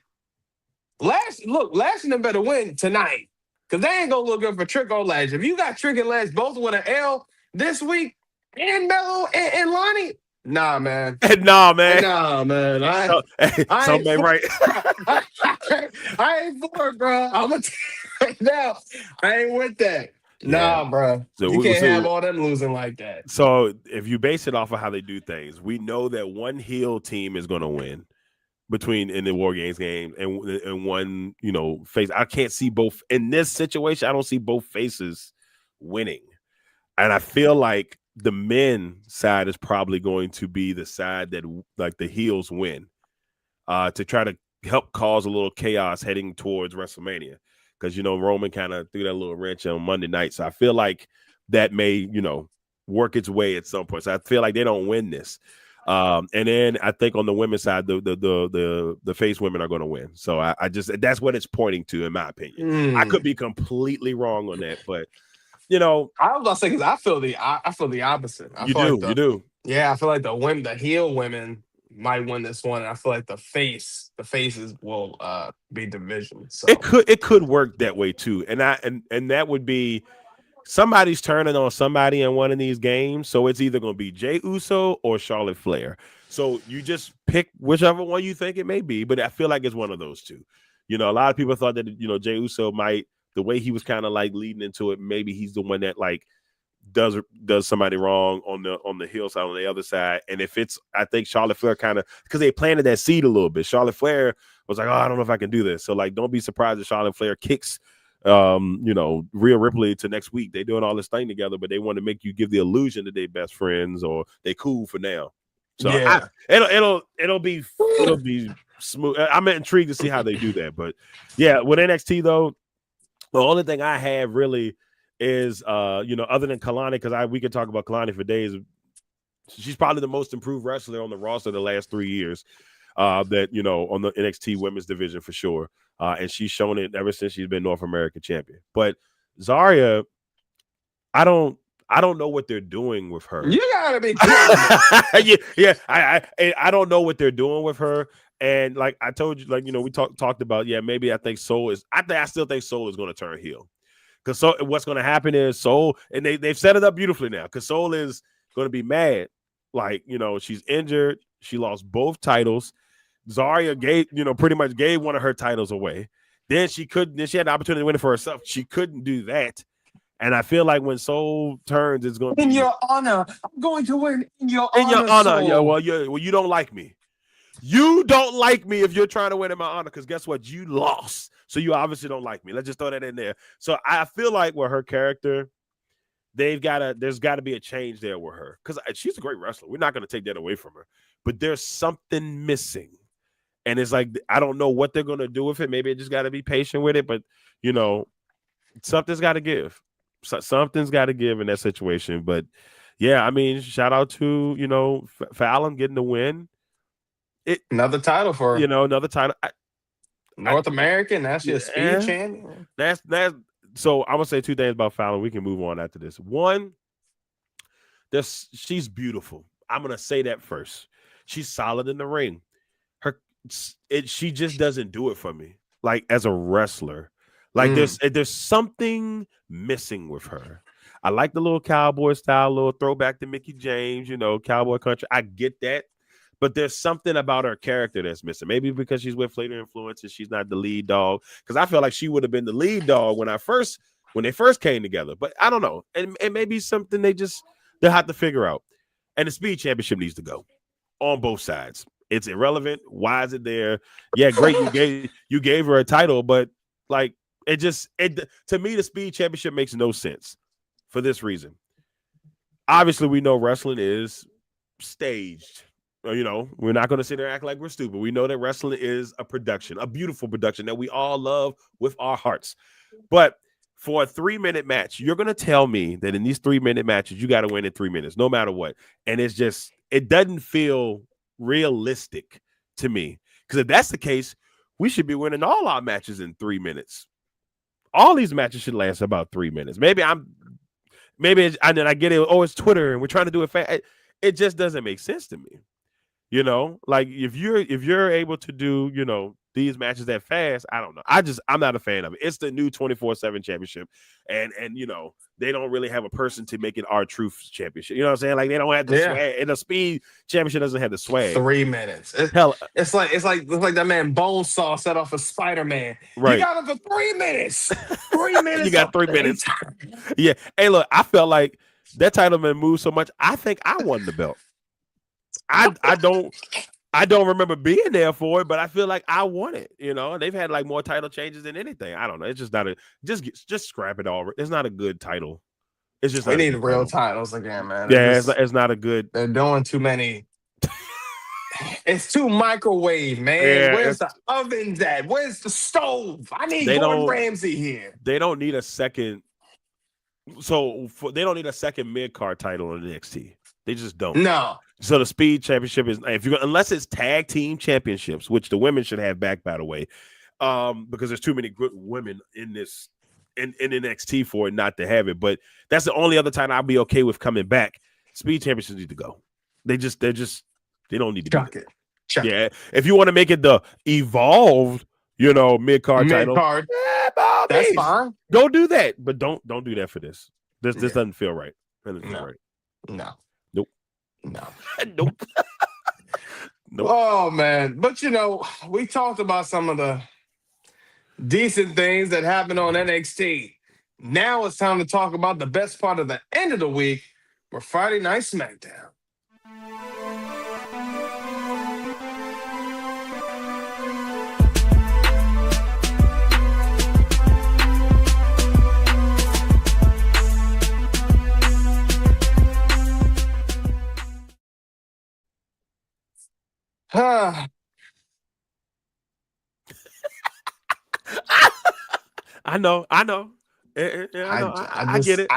[SPEAKER 1] Lash and them better win tonight. Because they ain't going to look good for Trick or Lash. If you got Trick and Lash both with an L this week, and Melo and Lonnie, nah, man.
[SPEAKER 2] Nah, man.
[SPEAKER 1] Something
[SPEAKER 2] right.
[SPEAKER 1] I ain't for it, bro. I'm going to tell you now. I ain't with that. Nah, bro. So you can't have all them losing like that.
[SPEAKER 2] So if you base it off of how they do things, we know that one heel team is going to win in the War Games game and one, face. I can't see both in this situation. I don't see both faces winning. And I feel like the men side is probably going to be the side that like the heels win to try to help cause a little chaos heading towards WrestleMania. Because, Roman kind of threw that little wrench on Monday night. So I feel like that may, work its way at some point. So I feel like they don't win this. And then I think on the women's side, the face women are going to win. So I just that's what it's pointing to, in my opinion. I could be completely wrong on that, but
[SPEAKER 1] I was about to say, because I feel the opposite.
[SPEAKER 2] You do.
[SPEAKER 1] Yeah, I feel like the heel women might win this one. And I feel like the faces will be division. So
[SPEAKER 2] it could work that way too. And that would be somebody's turning on somebody in one of these games. So it's either going to be Jey Uso or Charlotte Flair. So you just pick whichever one you think it may be. But I feel like it's one of those two. A lot of people thought that, Jey Uso might, the way he was kind of like leading into it, maybe he's the one that like does somebody wrong on the heel side, on the other side. And if it's, I think Charlotte Flair kind of, because they planted that seed a little bit. Charlotte Flair was like, oh, I don't know if I can do this. So like, don't be surprised if Charlotte Flair kicks Rhea Ripley to next week. They doing all this thing together, but they want to make you give the illusion that they best friends or they cool for now. So yeah. It'll be smooth. I'm intrigued to see how they do that. But yeah, with NXT though, the only thing I have really is other than Kalani, because we could talk about Kalani for days. She's probably the most improved wrestler on the roster the last 3 years. That on the NXT women's division for sure. And she's shown it ever since she's been North American champion. But Zarya, I don't know what they're doing with her.
[SPEAKER 1] You gotta be kidding
[SPEAKER 2] me. I don't know what they're doing with her. And like I told you, like we talked about, maybe I still think Soul is going to turn heel. Because what's going to happen is Soul, and they've set it up beautifully now. Because Soul is going to be mad, like she's injured, she lost both titles. Zarya pretty much gave one of her titles away. Then she had the opportunity to win it for herself. She couldn't do that. And I feel like when Soul turns, it's going to
[SPEAKER 1] In
[SPEAKER 2] be
[SPEAKER 1] your honor, I'm going to win in your
[SPEAKER 2] in your honor.
[SPEAKER 1] Soul.
[SPEAKER 2] Yeah, well, you don't like me. You don't like me if you're trying to win in my honor, because guess what? You lost. So you obviously don't like me. Let's just throw that in there. So I feel like with her character, there's got to be a change there with her, because she's a great wrestler. We're not going to take that away from her, but there's something missing. And it's like, I don't know what they're going to do with it. Maybe it just got to be patient with it, but something's got to give. Something's got to give in that situation. But yeah, I mean, shout out to, Fallon getting the win.
[SPEAKER 1] Another title for her.
[SPEAKER 2] Another title.
[SPEAKER 1] North American, that's your speed champion.
[SPEAKER 2] That's so I'm gonna say two things about Fallon. We can move on after this. One, she's beautiful. I'm gonna say that first. She's solid in the ring. She just doesn't do it for me. Like as a wrestler, like there's something missing with her. I like the little cowboy style, little throwback to Mickey James, cowboy country. I get that. But there's something about her character that's missing. Maybe because she's with Flater Influences, she's not the lead dog. Because I feel like she would have been the lead dog when they first came together. But I don't know. And maybe something they'll have to figure out. And the Speed Championship needs to go on both sides. It's irrelevant. Why is it there? Yeah, great. You gave her a title, but like to me, the Speed Championship makes no sense for this reason. Obviously, we know wrestling is staged. We're not going to sit there and act like we're stupid. We know that wrestling is a production, a beautiful production that we all love with our hearts. But for a 3-minute match, you're going to tell me that in these 3-minute matches, you got to win in 3 minutes, no matter what. And it doesn't feel realistic to me. Because if that's the case, we should be winning all our matches in 3 minutes. All these matches should last about 3 minutes. I get it. Oh, it's Twitter and we're trying to do it fast. It just doesn't make sense to me. Like if you're able to do, these matches that fast, I don't know. I'm not a fan of it. It's the new 24/7 championship. And they don't really have a person to make it our truth championship. You know what I'm saying? Like they don't have the swag. And the Speed Championship doesn't have the swag.
[SPEAKER 1] 3 minutes. It's like that man Bonesaw set off a Spider-Man.
[SPEAKER 2] Right.
[SPEAKER 1] You got him for 3 minutes. 3 minutes.
[SPEAKER 2] You got 3 minutes. Yeah. Hey, look, I felt like that title man moved so much. I think I won the belt. I don't remember being there for it, but I feel like I won it. They've had like more title changes than anything. I don't know. It's just not just scrap it all. It's not a good title. It's just
[SPEAKER 1] we need real titles again, man.
[SPEAKER 2] Yeah, it's not a good.
[SPEAKER 1] They're doing too many. It's too microwave, man.
[SPEAKER 2] Yeah,
[SPEAKER 1] where's the ovens at? Where's the stove? I need Gordon Ramsay here.
[SPEAKER 2] They don't need a second. They don't need a second mid-card title in NXT. They just don't.
[SPEAKER 1] No.
[SPEAKER 2] So the Speed Championship is unless it's tag team championships, which the women should have back, by the way, because there's too many good women in NXT for it not to have it. But that's the only other time I'll be okay with coming back. Speed Championships need to go. They don't need to
[SPEAKER 1] Chuck it.
[SPEAKER 2] If you want to make it the evolved, mid-card title,
[SPEAKER 1] that's fine.
[SPEAKER 2] Go do that, but don't do that for this. This doesn't feel right.
[SPEAKER 1] No.
[SPEAKER 2] Nope.
[SPEAKER 1] No.
[SPEAKER 2] Nope.
[SPEAKER 1] Oh man, but we talked about some of the decent things that happened on NXT. Now it's time to talk about the best part of the end of the week for Friday Night SmackDown.
[SPEAKER 2] I know. I get it.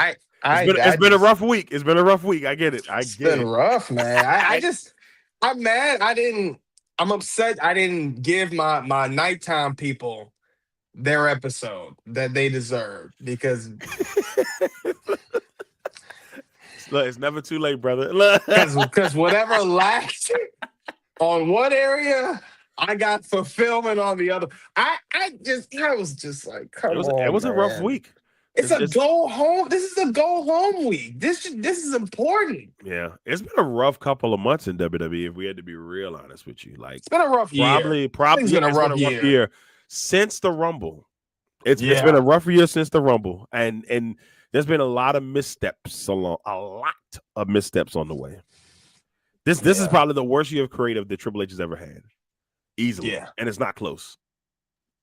[SPEAKER 2] It's been a rough week. I get it.
[SPEAKER 1] It's been rough, man. I'm mad. I'm upset I didn't give my nighttime people their episode that they deserve because
[SPEAKER 2] look, it's never too late, brother.
[SPEAKER 1] Because whatever lacked on one area, I got fulfillment on the other. I was just like, come on.
[SPEAKER 2] It was a rough week.
[SPEAKER 1] It's a go home. This is a go home week. This is important.
[SPEAKER 2] Yeah, it's been a rough couple of months in WWE. If we had to be real honest with you, like
[SPEAKER 1] it's been a rough year.
[SPEAKER 2] Probably
[SPEAKER 1] been a rough year
[SPEAKER 2] since the Rumble. It's been a rough year since the Rumble, and There's been a lot of missteps on the way. This is probably the worst year of creative that Triple H has ever had, easily.
[SPEAKER 1] Yeah.
[SPEAKER 2] And it's not close.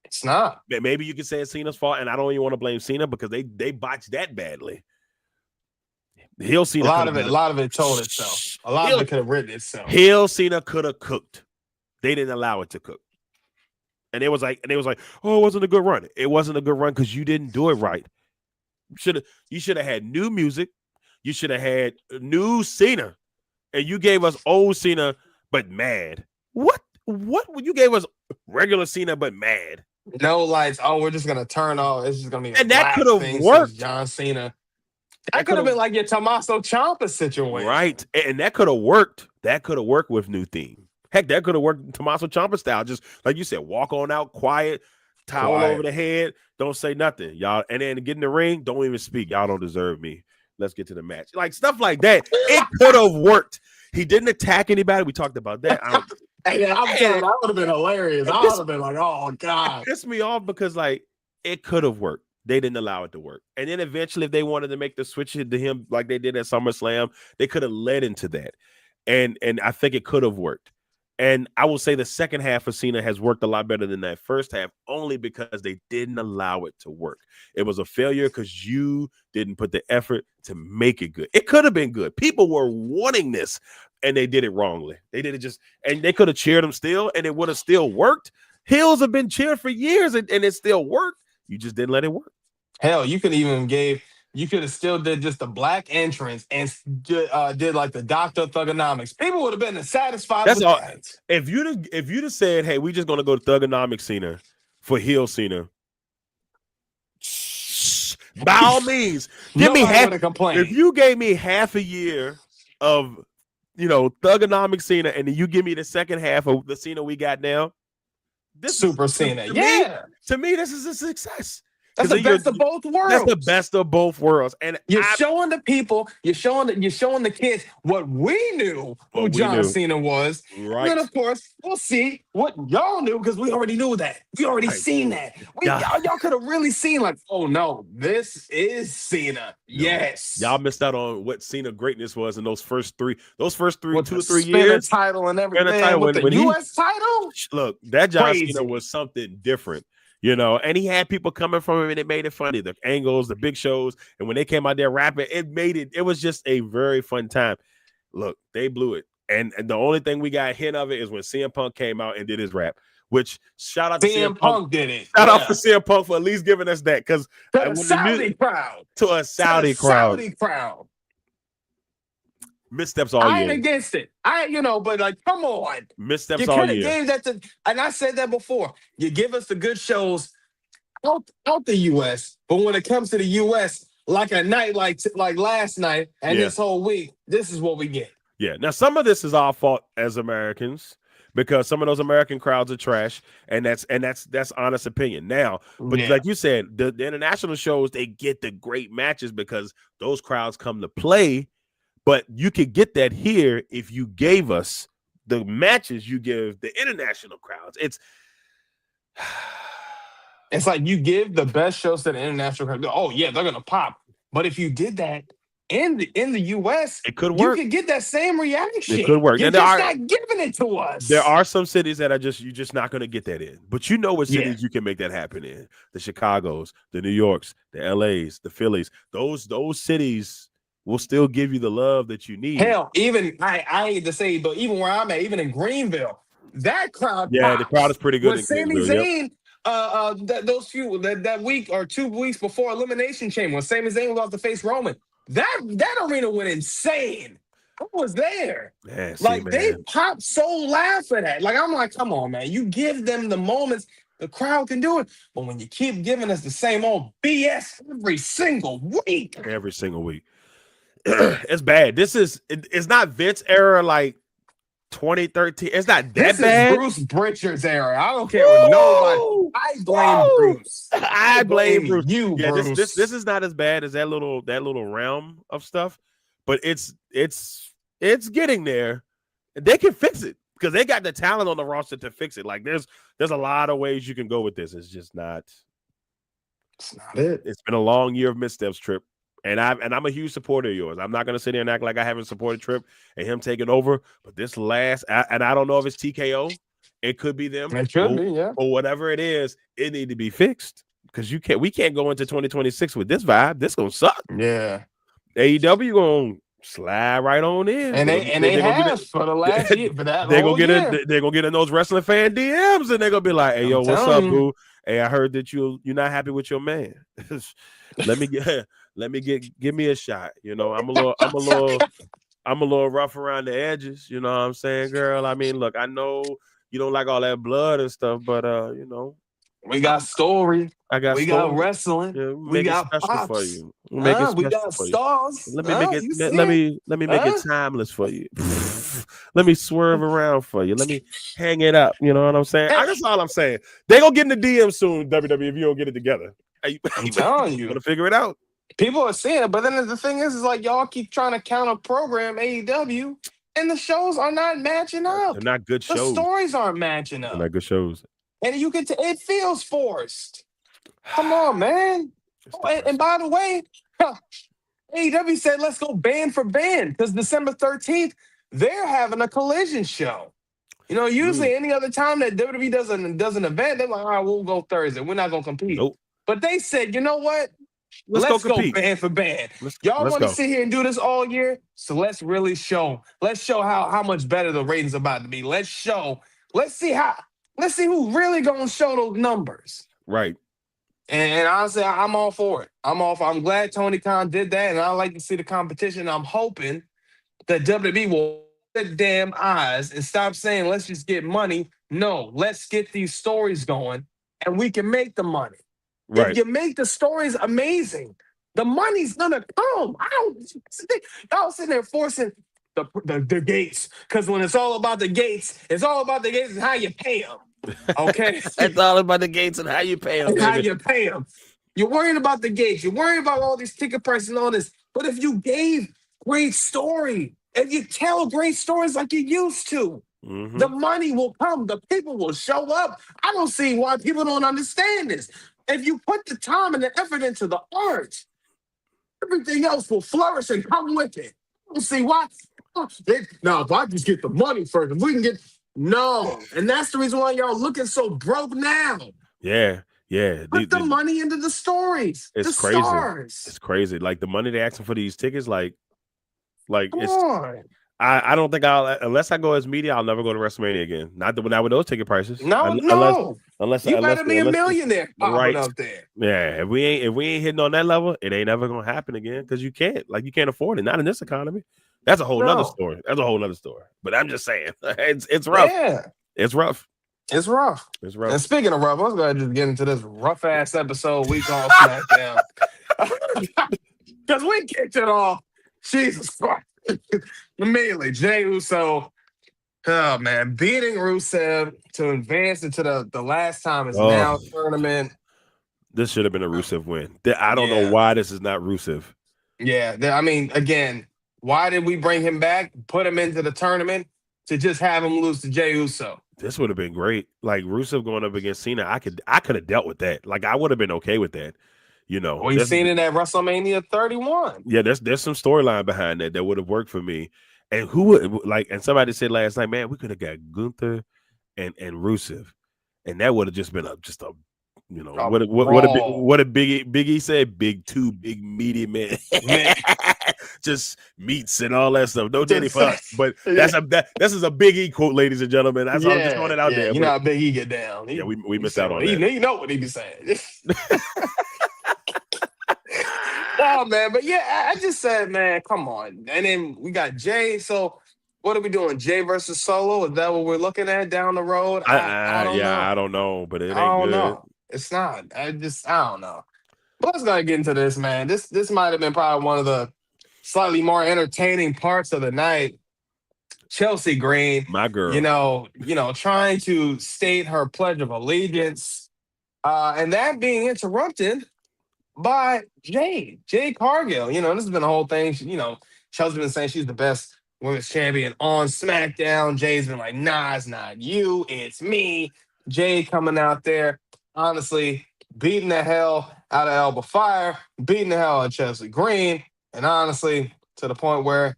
[SPEAKER 1] It's not.
[SPEAKER 2] Maybe you could say it's Cena's fault, and I don't even want to blame Cena because they botched that badly. Heel Cena,
[SPEAKER 1] a lot of it told itself. A lot of it could have written itself.
[SPEAKER 2] Heel Cena could have cooked. They didn't allow it to cook. And it was like, oh, it wasn't a good run. It wasn't a good run because you didn't do it right. You should have had new music. You should have had new Cena. And you gave us old Cena, but mad. What you gave us regular Cena, but mad?
[SPEAKER 1] No lights. Oh, we're just gonna turn off. It's just gonna be
[SPEAKER 2] and that could have worked.
[SPEAKER 1] John Cena. That could have been like your Tommaso Ciampa situation,
[SPEAKER 2] right? And that could have worked. That could have worked with new theme. Heck, that could have worked Tommaso Ciampa style. Just like you said, walk on out, quiet, towel over the head, don't say nothing, y'all. And then get in the ring, don't even speak. Y'all don't deserve me. Let's get to the match. Like stuff like that. It could have worked. He didn't attack anybody. We talked about that.
[SPEAKER 1] Hey, I'm saying that would have been hilarious. I would have been like, oh God.
[SPEAKER 2] It pissed me off because like it could have worked. They didn't allow it to work. And then eventually, if they wanted to make the switch to him like they did at SummerSlam, they could have led into that. And I think it could have worked. And I will say the second half of Cena has worked a lot better than that first half, only because they didn't allow it to work. It was a failure because you didn't put the effort to make it good. It could have been good. People were wanting this, and they did it wrongly. They did it and they could have cheered him still, and it would have still worked. Heels have been cheered for years, and it still worked. You just didn't let it work.
[SPEAKER 1] Hell, you could have still did just a black entrance and did like the Dr. Thugonomics. People would have been satisfied with that.
[SPEAKER 2] If you'd have said, hey, we're just going to go to Thugonomics Cena for heel Cena, by all means, give me half. If you gave me half a year of, Thugonomics Cena, and then you give me the second half of the Cena we got now,
[SPEAKER 1] Cena.
[SPEAKER 2] To me, this is a success.
[SPEAKER 1] That's the best of both worlds.
[SPEAKER 2] That's the best of both worlds. And
[SPEAKER 1] you're showing the people, you're showing the kids what we knew who John Cena was.
[SPEAKER 2] Right.
[SPEAKER 1] And then, of course, we'll see what y'all knew because we already knew that. We already seen that. Y'all could have really seen like, oh, no, this is Cena. Yes.
[SPEAKER 2] Y'all missed out on what Cena greatness was in those first three, with
[SPEAKER 1] 2 or 3
[SPEAKER 2] years.
[SPEAKER 1] Title and everything. With the U.S. title?
[SPEAKER 2] Look, that John Cena was something different. And he had people coming from him, and it made it funny. The angles, the big shows, and when they came out there rapping, it was just a very fun time. Look, they blew it. And the only thing we got a hint of it is when CM Punk came out and did his rap, which shout out to CM Punk.
[SPEAKER 1] Did it.
[SPEAKER 2] Shout out to CM Punk for at least giving us that. Because
[SPEAKER 1] to a Saudi crowd.
[SPEAKER 2] Missteps all year.
[SPEAKER 1] I ain't against it. But like, come on.
[SPEAKER 2] Missteps all year.
[SPEAKER 1] Gave that and I said that before. You give us the good shows out the U.S., but when it comes to the U.S., like a night like last night and this whole week, this is what we get.
[SPEAKER 2] Yeah. Now, some of this is our fault as Americans because some of those American crowds are trash, and that's honest opinion. Now, but like you said, the international shows, they get the great matches because those crowds come to play. But you could get that here if you gave us the matches you give the international crowds.
[SPEAKER 1] It's like you give the best shows to the international crowd. Oh, yeah, they're going to pop. But if you did that in the U.S.,
[SPEAKER 2] it could work.
[SPEAKER 1] You could get that same reaction.
[SPEAKER 2] It could work.
[SPEAKER 1] You're just not giving it to us.
[SPEAKER 2] There are some cities that you're just not going to get that in. But you know what cities you can make that happen in. The Chicagos, the New Yorks, the L.A.s, the Phillies. Those cities will still give you the love that you need.
[SPEAKER 1] Hell, even I hate to say, but even where I'm at, even in Greenville, that crowd.
[SPEAKER 2] Yeah, the crowd is pretty good.
[SPEAKER 1] When Sami Zayn, that week or 2 weeks before Elimination Chamber, when Sami Zayn was off to face Roman, that arena went insane. I was there.
[SPEAKER 2] Yeah,
[SPEAKER 1] they popped so laughing at. Like I'm like, come on, man, you give them the moments. The crowd can do it. But when you keep giving us the same old BS every single week.
[SPEAKER 2] It's bad. It's not Vince era like 2013. It's not that bad.
[SPEAKER 1] This is Bruce Pritchard's era. I don't care what nobody. I blame Bruce.
[SPEAKER 2] I blame Bruce.
[SPEAKER 1] Bruce.
[SPEAKER 2] This is not as bad as that little realm of stuff, but it's getting there. They can fix it because they got the talent on the roster to fix it. Like there's a lot of ways you can go with this. It's just not.
[SPEAKER 1] It's not it.
[SPEAKER 2] It's been a long year of missteps, Trip. And I'm a huge supporter of yours. I'm not gonna sit here and act like I haven't supported Trip and him taking over. But this and I don't know if it's TKO. It could be them.
[SPEAKER 1] It should be, yeah.
[SPEAKER 2] Or whatever it is, it need to be fixed. Because we can't go into 2026 with this vibe. This gonna suck.
[SPEAKER 1] Yeah.
[SPEAKER 2] AEW gonna slide right on in.
[SPEAKER 1] And they have for the last year. For that
[SPEAKER 2] they're
[SPEAKER 1] whole
[SPEAKER 2] gonna they're gonna get in those wrestling fan DMs and they're gonna be like, hey, yo, what's up, boo? Hey, I heard that you're not happy with your man. Let me give me a shot. You know, I'm a little rough around the edges. You know what I'm saying, girl? I mean, look, I know you don't like all that blood and stuff, but you know,
[SPEAKER 1] we got story.
[SPEAKER 2] We
[SPEAKER 1] got wrestling.
[SPEAKER 2] Yeah,
[SPEAKER 1] we got pops
[SPEAKER 2] for you.
[SPEAKER 1] We got stars.
[SPEAKER 2] Let me make it timeless for you. Let me swerve around for you. Let me hang it up. You know what I'm saying? That's all I'm saying. They gonna get in the DM soon, WWE, if you don't get it together.
[SPEAKER 1] I'm telling you,
[SPEAKER 2] gonna figure it out.
[SPEAKER 1] People are seeing it, but then the thing is like y'all keep trying to counter program AEW, and the shows are not matching up.
[SPEAKER 2] They're not good shows.
[SPEAKER 1] The stories aren't matching up.
[SPEAKER 2] They're not good shows.
[SPEAKER 1] And you can it feels forced. Come on, man. And by the way, AEW said let's go band for band because December 13th, they're having a collision show. You know, usually any other time that WWE does an event, they're like, all right, we'll go Thursday. We're not gonna compete.
[SPEAKER 2] Nope.
[SPEAKER 1] But they said, you know what? Let's go band for band. Y'all want to sit here and do this all year? So let's really show. Let's show how much better the ratings are about to be. Let's see who really gonna show those numbers.
[SPEAKER 2] Right.
[SPEAKER 1] And honestly, I'm all for it. I'm glad Tony Khan did that, and I like to see the competition. I'm hoping that WWE will open their damn eyes and stop saying, let's just get money. No, let's get these stories going, and we can make the money. Right. If you make the stories amazing, the money's gonna come. Y'all sitting there forcing the gates, because when it's all about the gates, and how you pay them. Okay,
[SPEAKER 2] it's all about the gates and how you pay them.
[SPEAKER 1] How you pay them. You're worrying about the gates. You're worrying about all these ticket prices and all this. But if you gave great story, if you tell great stories like you used to, the money will come. The people will show up. I don't see why people don't understand this. If you put the time and the effort into the art, everything else will flourish and come with it. I don't see why. Now, if I just get the money first, if we can get... No, and that's the reason why y'all looking so broke now.
[SPEAKER 2] Yeah.
[SPEAKER 1] Put the money into the stories.
[SPEAKER 2] It's
[SPEAKER 1] the
[SPEAKER 2] crazy.
[SPEAKER 1] Stars.
[SPEAKER 2] It's crazy. Like the money they're asking for these tickets, like
[SPEAKER 1] Come on.
[SPEAKER 2] I don't think unless I go as media, I'll never go to WrestleMania again. Not with those ticket prices.
[SPEAKER 1] No.
[SPEAKER 2] Unless
[SPEAKER 1] you better be a millionaire popping up there.
[SPEAKER 2] Yeah, if we ain't hitting on that level, it ain't ever gonna happen again because you can't afford it. Not in this economy. That's a whole nother story. But I'm just saying, it's rough. Yeah. It's rough. And
[SPEAKER 1] speaking of rough, I was going to just get into this rough ass episode we call SmackDown. Because we kicked it off. Jesus Christ. Immediately, Jey Uso, beating Rusev to advance into the last time is now tournament.
[SPEAKER 2] This should have been a Rusev win. I don't know why this is not Rusev.
[SPEAKER 1] Yeah, I mean, again, why did we bring him back, put him into the tournament to just have him lose to Jey Uso?
[SPEAKER 2] This would have been great. Like Rusev going up against Cena, I could have dealt with that. Like I would have been okay with that. You know,
[SPEAKER 1] we've seen it at WrestleMania 31.
[SPEAKER 2] Yeah, there's some storyline behind that would have worked for me. And who would and somebody said last night, man, we could have got Gunther and Rusev, and that would have just been what a Biggie said, big two, big meaty man. Just meats and all that stuff. No Danny Fox, but this is a Big E quote, ladies and gentlemen. I'm just throwing it out there.
[SPEAKER 1] You know how Big E get down.
[SPEAKER 2] We missed out on that.
[SPEAKER 1] You know what he be saying. Oh man, but I just said, man, come on. And then we got Jay. So what are we doing? Jay versus Solo? Is that what we're looking at down the road? I
[SPEAKER 2] don't know, but it ain't good.
[SPEAKER 1] Know. It's not. I don't know. But let's go get into this, man. This might have been probably one of the slightly more entertaining parts of the night. Chelsea Green,
[SPEAKER 2] my girl,
[SPEAKER 1] trying to state her pledge of allegiance, and that being interrupted by Jade Cargill. This has been a whole thing. Chelsea's been saying she's the best women's champion on SmackDown. Jade's been like, nah, it's not you, it's me. Jade coming out there. Honestly, beating the hell out of Elba Fire, beating the hell out of Chelsea Green, and honestly, to the point where,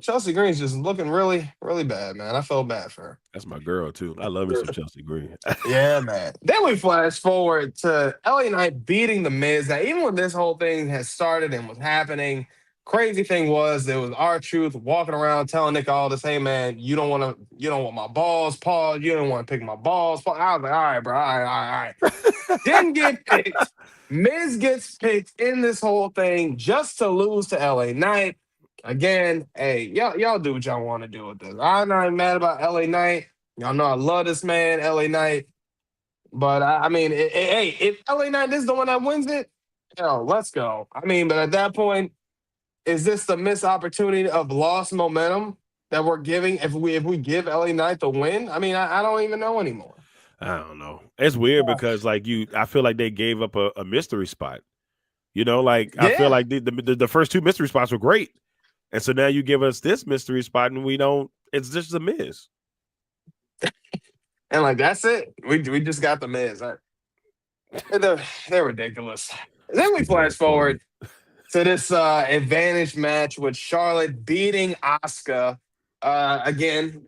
[SPEAKER 1] Chelsea Green's just looking really, really bad, man. I feel bad for her.
[SPEAKER 2] That's my girl too. I love me some Chelsea Green.
[SPEAKER 1] Yeah, man. Then we flash forward to LA Knight beating The Miz. Now, even when this whole thing has started and was happening, crazy thing was there was R-Truth walking around telling Nick Aldis, "Hey, man, you don't want my balls, Paul. You don't want to pick my balls, Paul." I was like, "All right, bro, all right." Didn't get picked. Miz gets picked in this whole thing just to lose to LA Knight. Again, hey, y'all do what y'all want to do with this. I'm not mad about LA Knight. Y'all know I love this man, LA Knight. But I mean, hey, if LA Knight is the one that wins it, let's go. I mean, but at that point, is this the missed opportunity of lost momentum that we're giving if we give LA Knight the win? I mean, I don't even know anymore.
[SPEAKER 2] I don't know. It's weird because I feel like they gave up a mystery spot. I feel like the first two mystery spots were great. And so now you give us this mystery spot and it's just a Miz.
[SPEAKER 1] And like, that's it. We just got the Miz. They're ridiculous. Then we flash forward to this advantage match with Charlotte beating Asuka. Again,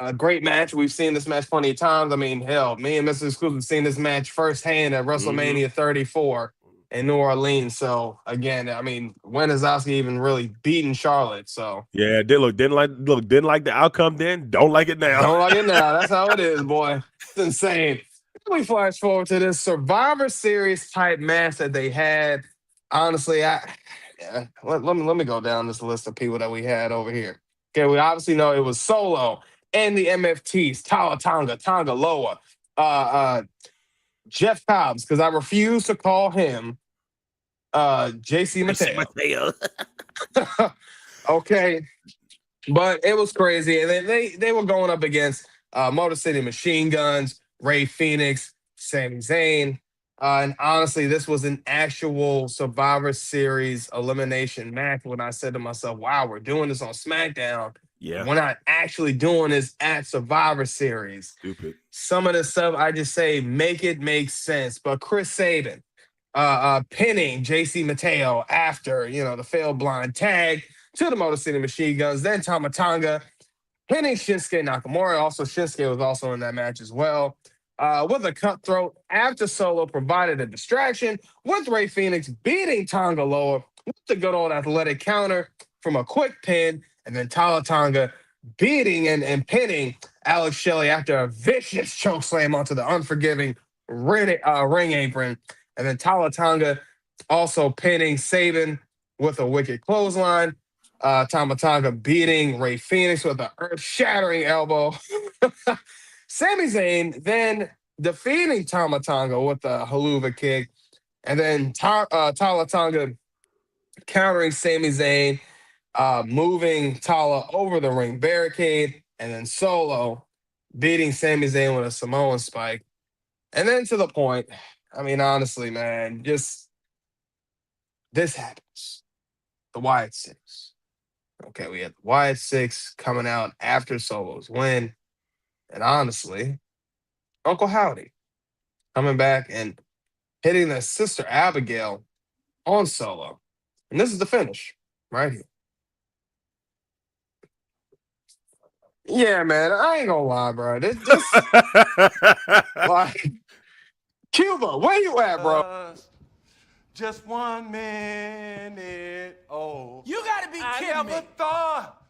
[SPEAKER 1] a great match. We've seen this match plenty of times. I mean, hell, me and Mr. Exclusive have seen this match firsthand at WrestleMania 34 in New Orleans. So again, I mean, when has Asuka even really beaten Charlotte? So
[SPEAKER 2] yeah, didn't like the outcome then. Don't like it now.
[SPEAKER 1] Don't like it now. That's how it is, boy. It's insane. We flash forward to this Survivor Series type match that they had. Honestly, let me go down this list of people that we had over here. Okay, we obviously know it was Solo and the MFTs, Tonga Loa, Jeff Cobbs, because I refuse to call him JC Mateo. Okay, but it was crazy, and then they were going up against Motor City Machine Guns, Ray Phoenix, Sami Zayn. And honestly, this was an actual Survivor Series elimination match when I said to myself, wow, we're doing this on SmackDown.
[SPEAKER 2] Yeah.
[SPEAKER 1] We're not actually doing this at Survivor Series.
[SPEAKER 2] Stupid.
[SPEAKER 1] Some of the stuff I just say, make it make sense. But Chris Sabin pinning JC Mateo after, the failed blind tag to the Motor City Machine Guns. Then Tama Tonga pinning Shinsuke Nakamura. Also, Shinsuke was also in that match as well. With a cutthroat after Solo provided a distraction, with Ray Phoenix beating Tonga Loa with the good old athletic counter from a quick pin, and then Tonga beating and pinning Alex Shelley after a vicious chokeslam onto the unforgiving ring apron, and then Tonga also pinning Sabin with a wicked clothesline. Tonga beating Ray Phoenix with an earth-shattering elbow. Sami Zayn then defeating Tama Tonga with a haluva kick, and then Tala Tonga countering Sami Zayn, moving Tala over the ring barricade, and then Solo beating Sami Zayn with a Samoan spike. And then to the point, I mean, honestly, man, just this happens. The Wyatt Six. Okay, we had the Wyatt Six coming out after Solo's win. And honestly, Uncle Howdy coming back and hitting their sister Abigail on Solo. And this is the finish right here. Yeah, man, I ain't gonna lie, bro. This like Cuba, where you at, bro?
[SPEAKER 3] Just 1 minute. Oh,
[SPEAKER 4] You gotta be
[SPEAKER 3] I
[SPEAKER 4] kidding
[SPEAKER 3] never
[SPEAKER 4] me.
[SPEAKER 3] thought.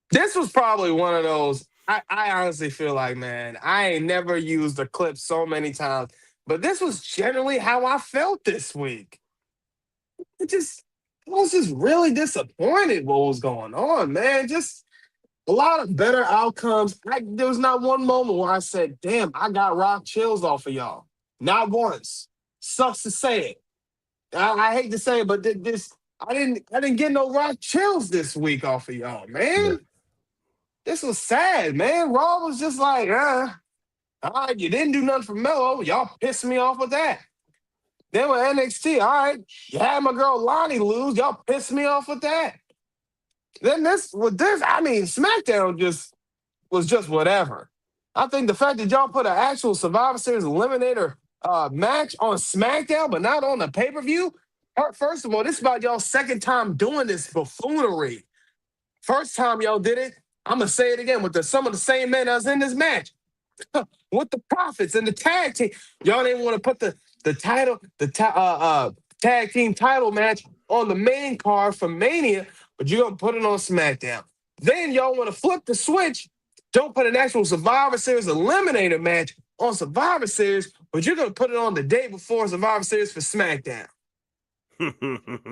[SPEAKER 1] This was probably one of those. I honestly feel like, man, I ain't never used a clip so many times, but this was generally how I felt this week. I was just really disappointed what was going on, man. Just a lot of better outcomes. There was not one moment where I said, damn, I got rock chills off of y'all. Not once. Sucks to say it. I hate to say it, but I didn't get no rock chills this week off of y'all, man.
[SPEAKER 2] Yeah.
[SPEAKER 1] This was sad, man. Raw was just like, all right, you didn't do nothing for Melo. Y'all pissed me off with that. Then with NXT, all right, you had my girl Lonnie lose. Y'all pissed me off with that. Then I mean, SmackDown was just whatever. I think the fact that y'all put an actual Survivor Series eliminator match on SmackDown, but not on the pay-per-view. First of all, this is about y'all second time doing this buffoonery. First time y'all did it, I'm gonna say it again with some of the same men that was in this match. With the Profits and the tag team. Y'all didn't want to put the title, tag team title match on the main card for Mania, but you're gonna put it on SmackDown. Then y'all want to flip the switch. Don't put an actual Survivor Series eliminator match on Survivor Series, but you're gonna put it on the day before Survivor Series for SmackDown.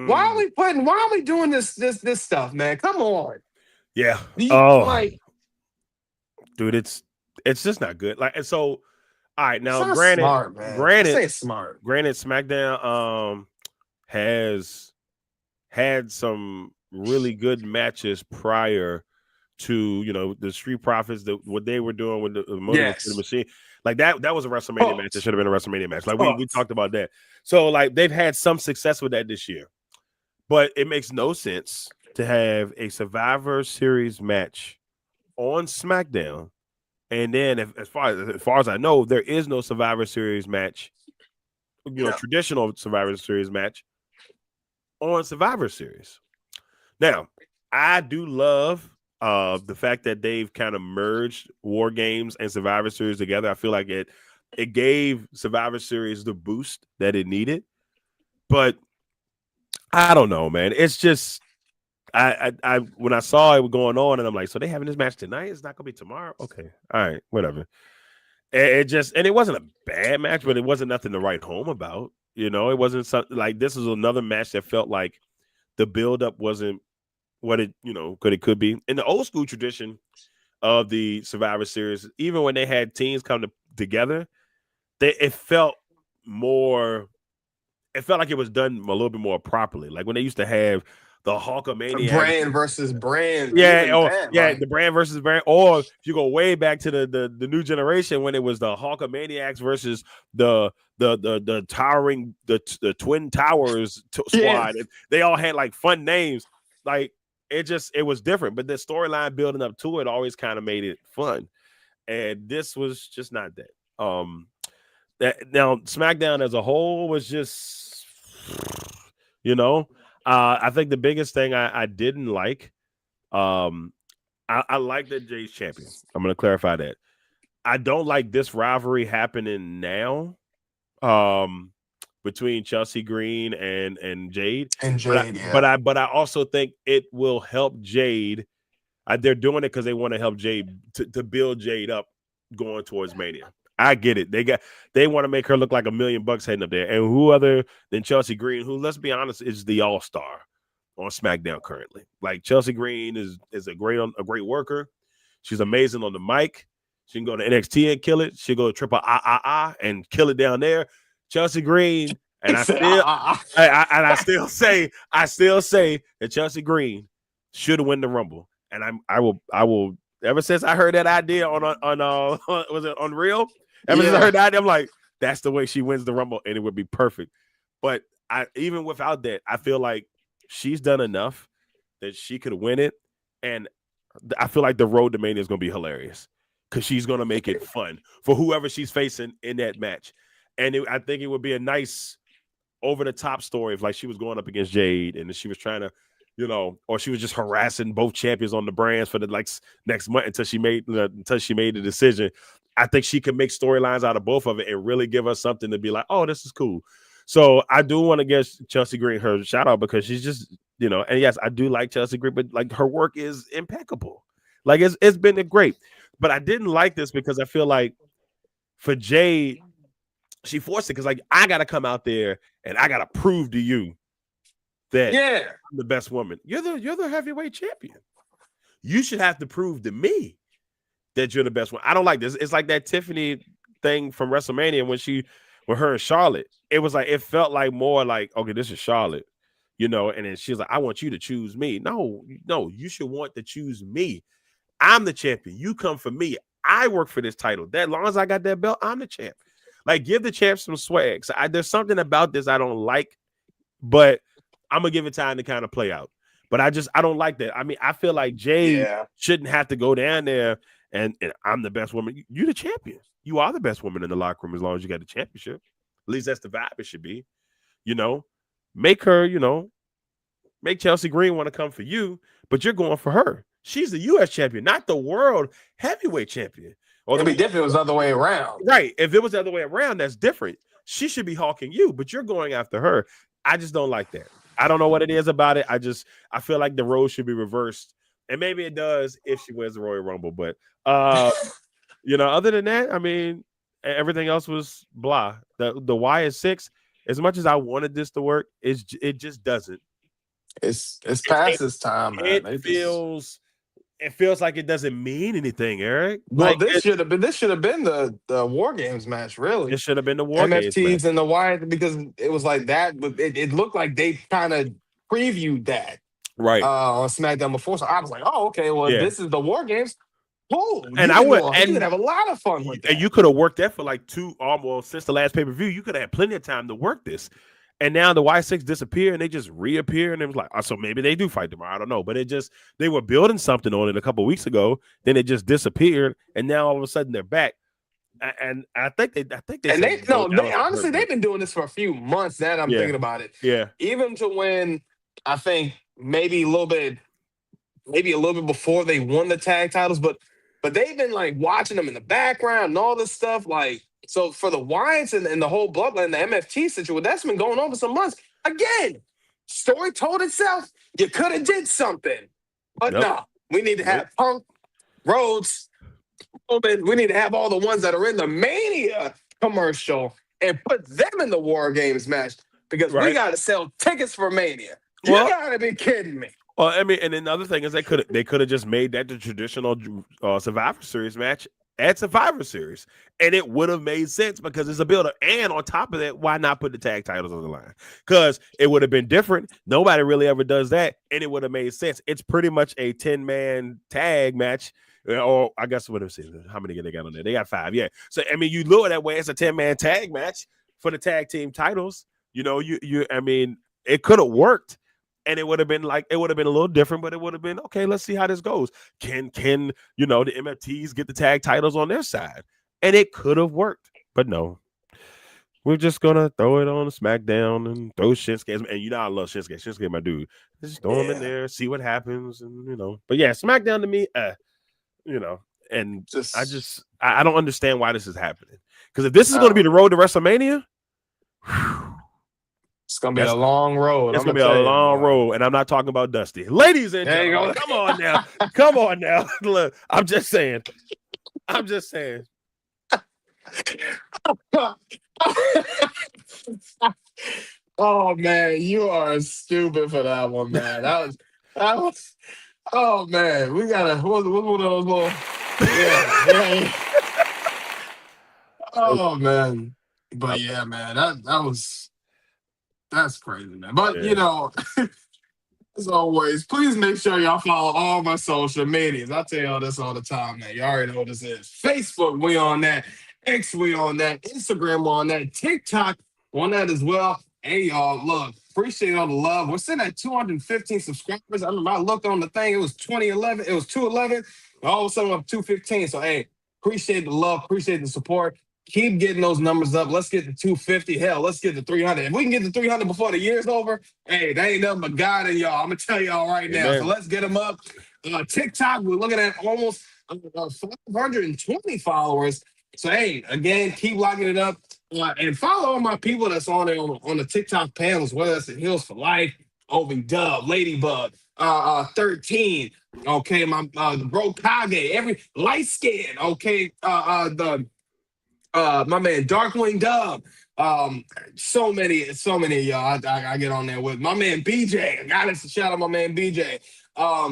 [SPEAKER 1] Why are we doing this stuff, man? Come on.
[SPEAKER 2] Yeah.
[SPEAKER 1] Like,
[SPEAKER 2] dude, it's just not good. Like, and so, all right, now
[SPEAKER 1] smart, man.
[SPEAKER 2] granted,
[SPEAKER 1] smart.
[SPEAKER 2] Granted, SmackDown has had some really good matches prior to the Street Profits, what they were doing with the Motor City Machine. Like that was a WrestleMania match. It should have been a WrestleMania match. Like we talked about that. So like they've had some success with that this year, but it makes no sense to have a Survivor Series match on SmackDown, and then as far as I know, there is no Survivor Series match, traditional Survivor Series match on Survivor Series. Now, I do love the fact that they've kind of merged War Games and Survivor Series together. I feel like it gave Survivor Series the boost that it needed. But I don't know, man. It's just I when I saw it going on, and I'm like, so they having this match tonight? It's not gonna be tomorrow? Okay, all right, whatever. It wasn't a bad match, but it wasn't nothing to write home about. It wasn't something like this was another match that felt like the buildup wasn't what it could be. In the old school tradition of the Survivor Series, even when they had teams come together, it felt like it was done a little bit more properly. Like when they used to have the Hulkamania
[SPEAKER 1] brand versus brand.
[SPEAKER 2] The brand versus brand. Or if you go way back to the new generation when it was the Hulkamaniacs versus the towering the Twin Towers squad. And they all had like fun names. Like it was different, but the storyline building up to it always kind of made it fun. And this was just not that. Now SmackDown as a whole was just, I think the biggest thing I didn't like, I like that Jay's champion. I'm going to clarify that. I don't like this rivalry happening now, between Chelsea Green and Jade. But I also think it will help Jade. They're doing it because they want to help Jade to build Jade up going towards Mania. I get it. They want to make her look like $1 million heading up there. And who other than Chelsea Green, who, let's be honest, is the all-star on SmackDown currently. Like Chelsea Green is a great worker. She's amazing on the mic. She can go to NXT and kill it. She'll go to triple and kill it down there. Chelsea Green, and I still say that Chelsea Green should win the Rumble. And I will ever since I heard that idea on was it Unreal? Ever since I heard that idea, I'm like, that's the way she wins the Rumble, and it would be perfect. But even without that, I feel like she's done enough that she could win it, and I feel like the road to Mania is going to be hilarious because she's going to make it fun for whoever she's facing in that match. And I think it would be a nice over-the-top story if like she was going up against Jade and she was trying to, or she was just harassing both champions on the brands for the next month until she made the decision. I think she could make storylines out of both of it and really give us something to be like, oh, this is cool. So I do want to give Chelsea Green her shout out because she's just, and yes, I do like Chelsea Green, but like her work is impeccable. Like it's been great. But I didn't like this because I feel like for Jade, she forced it because like I gotta come out there and I gotta prove to you that I'm the best woman. You're the heavyweight champion. You should have to prove to me that you're the best one. I don't like this. It's like that Tiffany thing from WrestleMania when her and Charlotte. It was like it felt like more like, okay, this is Charlotte, and then she's like, I want you to choose me. No, you should want to choose me. I'm the champion. You come for me. I work for this title. That long as I got that belt, I'm the champ. Like, give the champ some swag. So there's something about this I don't like, but I'm gonna give it time to kind of play out. But I don't like that. I mean, I feel like Jay shouldn't have to go down there and I'm the best woman. You're the champion. You are the best woman in the locker room as long as you got the championship. least that's the vibe it should be. You know, make her, make Chelsea Green want to come for you, but you're going for her. She's the U.S. champion, not the world heavyweight champion.
[SPEAKER 1] It'd be different if it was the other way around.
[SPEAKER 2] Right. If it was the other way around, that's different. She should be hawking you, but you're going after her. I just don't like that. I don't know what it is about it. I feel like the roles should be reversed. And maybe it does if she wins the Royal Rumble. But, other than that, I mean, everything else was blah. The Wyatt 6, as much as I wanted this to work, it just doesn't.
[SPEAKER 1] It's past its time, man.
[SPEAKER 2] It feels like it doesn't mean anything, Eric.
[SPEAKER 1] Well, this should have been the War Games match, really.
[SPEAKER 2] It should have been the War Games
[SPEAKER 1] MFTs and the Wyatt, because it was like that. But it looked like they kind of previewed that on SmackDown before. So I was like, oh, okay, well, this is the War Games. Oh,
[SPEAKER 2] you
[SPEAKER 1] could have a lot of fun with that.
[SPEAKER 2] And you could have worked that for like since the last pay-per-view, you could have had plenty of time to work this. And now the Y6 disappear and they just reappear, and it was like, so maybe they do fight tomorrow. I don't know, but they were building something on it a couple of weeks ago. Then it just disappeared, and now all of a sudden they're back. And I think they
[SPEAKER 1] honestly they've been doing this for a few months. Now that I'm thinking about it, even to when I think maybe a little bit before they won the tag titles, but they've been like watching them in the background and all this stuff, like. So for the Wyatts and the whole bloodline, the MFT situation, that's been going on for some months. Again, story told itself. You could have did something. But no, we need to have Punk, Rhodes, Roman. We need to have all the ones that are in the Mania commercial and put them in the War Games match, because we got to sell tickets for Mania. You got to be kidding me.
[SPEAKER 2] Well, I mean, and then the other thing is they could have just made that the traditional Survivor Series match at Survivor Series, and it would have made sense because it's a builder. And on top of that, why not put the tag titles on the line? Because it would have been different. Nobody really ever does that, and it would have made sense. It's pretty much a 10-man tag match, or I guess what I'm saying. How many they got on there? They got 5, yeah. So I mean, you look at that way, it's a 10-man tag match for the tag team titles. I mean, it could have worked. And it would have been a little different, but it would have been okay. Let's see how this goes. Can the MFTs get the tag titles on their side? And it could have worked, but no. We're just gonna throw it on SmackDown and throw Shinsuke. And I love Shinsuke. Shinsuke, my dude. Just throw him in there, see what happens, and But yeah, SmackDown to me, and I don't understand why this is happening. Because if this is going to be the road to WrestleMania.
[SPEAKER 1] It's going to be a long road.
[SPEAKER 2] It's going to be a long road, and I'm not talking about Dusty. Ladies and gentlemen, come on now. Come on now. Look, I'm just saying.
[SPEAKER 1] Oh, man, you are stupid for that one, man. That was oh, man, we got one of those little, yeah. Oh, man. But, yeah, man, that's crazy, man. But, as always, please make sure y'all follow all my social medias. I tell y'all this all the time, man. You already know what this is. Facebook, we on that. X, we on that. Instagram, on that. TikTok, on that as well. Hey, y'all, look, appreciate all the love. We're sitting at 215 subscribers. I remember I looked on the thing. It was 2011. It was 211. All of a sudden, I'm up 215. So, hey, appreciate the love. Appreciate the support. Keep getting those numbers up. Let's get to 250. Hell, let's get to 300. If we can get to 300 before the year's over, hey, that ain't nothing but God and y'all. I'm going to tell y'all right now.
[SPEAKER 2] Amen.
[SPEAKER 1] So let's get them up. TikTok, we're looking at almost 520 followers. So, hey, again, keep locking it up. And follow all my people that's on there on the TikTok panels, whether it's the Heels for Life, Ovi Dub, Ladybug, 13, okay, my the bro Kage, every light skin, okay, my man Darkwing Dub, so many of y'all I get on there with. My man BJ, I gotta shout out my man BJ.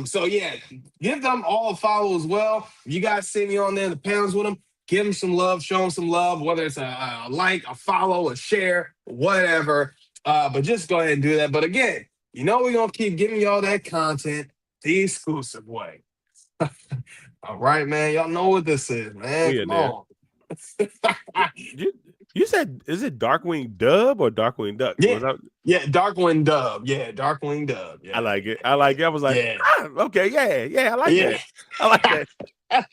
[SPEAKER 1] So yeah, give them all a follow as well. If you guys see me on there in the panels with them, give them some love, show them some love, whether it's a like, a follow, a share, whatever. But just go ahead and do that. But again, we're gonna keep giving y'all that content the exclusive way. All right, man. Y'all know what this is, man. Come on.
[SPEAKER 2] You said, is it Darkwing Dub or Darkwing Duck?
[SPEAKER 1] Yeah, Darkwing Dub. Yeah, Darkwing Dub. Yeah.
[SPEAKER 2] I like it. I was like, okay, yeah, I like that. I like that.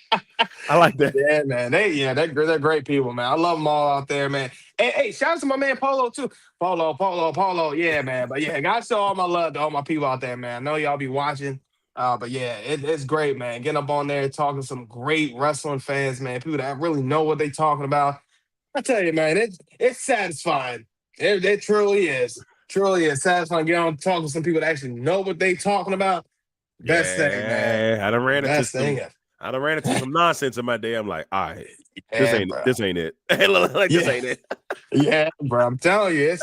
[SPEAKER 2] I like that.
[SPEAKER 1] Yeah, man. They're great people, man. I love them all out there, man. Hey, shout out to my man Polo too. Polo. Yeah, man. But yeah, gotta show all my love to all my people out there, man. I know y'all be watching. But yeah, it's great, man. Getting up on there and talking to some great wrestling fans, man. People that really know what they talking about. I tell you, man, it's satisfying. It truly is. Truly is satisfying. Get on and talk to some people that actually know what they talking about. Best thing, man.
[SPEAKER 2] I done ran into
[SPEAKER 1] Best thing.
[SPEAKER 2] some nonsense in my day. I'm like, all right,
[SPEAKER 1] Yeah,
[SPEAKER 2] this ain't it. This ain't it.
[SPEAKER 1] Yeah, bro. I'm telling you,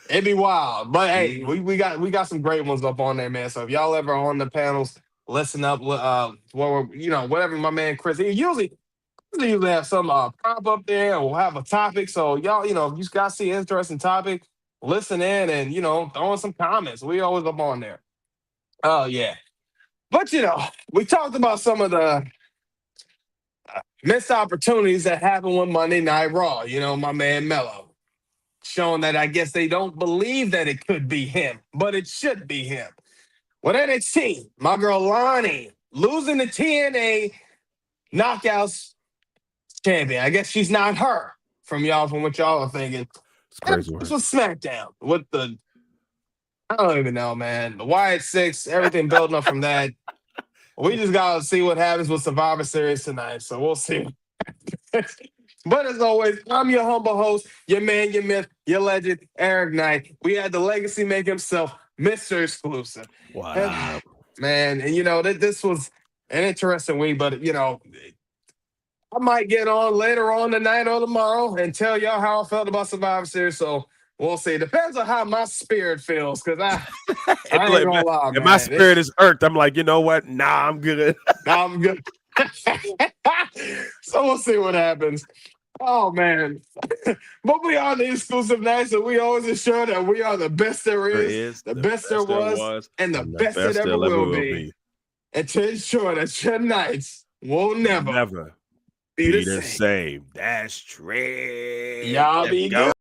[SPEAKER 1] it'd be wild. But hey, we got some great ones up on there, man. So if y'all ever on the panels, listen up. Whatever my man Chris. He usually have some prop up there or have a topic. So y'all, if you guys see an interesting topic, listen in and throw in some comments. We always up on there. Oh yeah. But we talked about some of the missed opportunities that happened with Monday Night Raw. My man Mello showing that I guess they don't believe that it could be him, but it should be him. With NXT, my girl Lonnie losing the TNA Knockouts champion. I guess she's not her from what y'all are thinking.
[SPEAKER 2] It's crazy.
[SPEAKER 1] This was SmackDown with I don't even know, man. The Wyatt Six, everything building up from that. We just gotta see what happens with Survivor Series tonight. So we'll see. But as always, I'm your humble host, your man, your myth, your legend, Eric Knight. We had the legacy make himself Mr. Exclusive.
[SPEAKER 2] Wow.
[SPEAKER 1] Man, and this was an interesting week, but I might get on later on tonight or tomorrow and tell y'all how I felt about Survivor Series. So we'll see. Depends on how my spirit feels, because I ain't gonna lie, man.
[SPEAKER 2] If my spirit is irked, I'm like, you know what? Nah, I'm good.
[SPEAKER 1] I'm good. So we'll see what happens. Oh man. But we are the Exclusive Knights, and we always ensure that we are the best there is, the best there was, and the best it ever will be. And to ensure that your nights will never
[SPEAKER 2] be the same. That's true.
[SPEAKER 1] Y'all be good.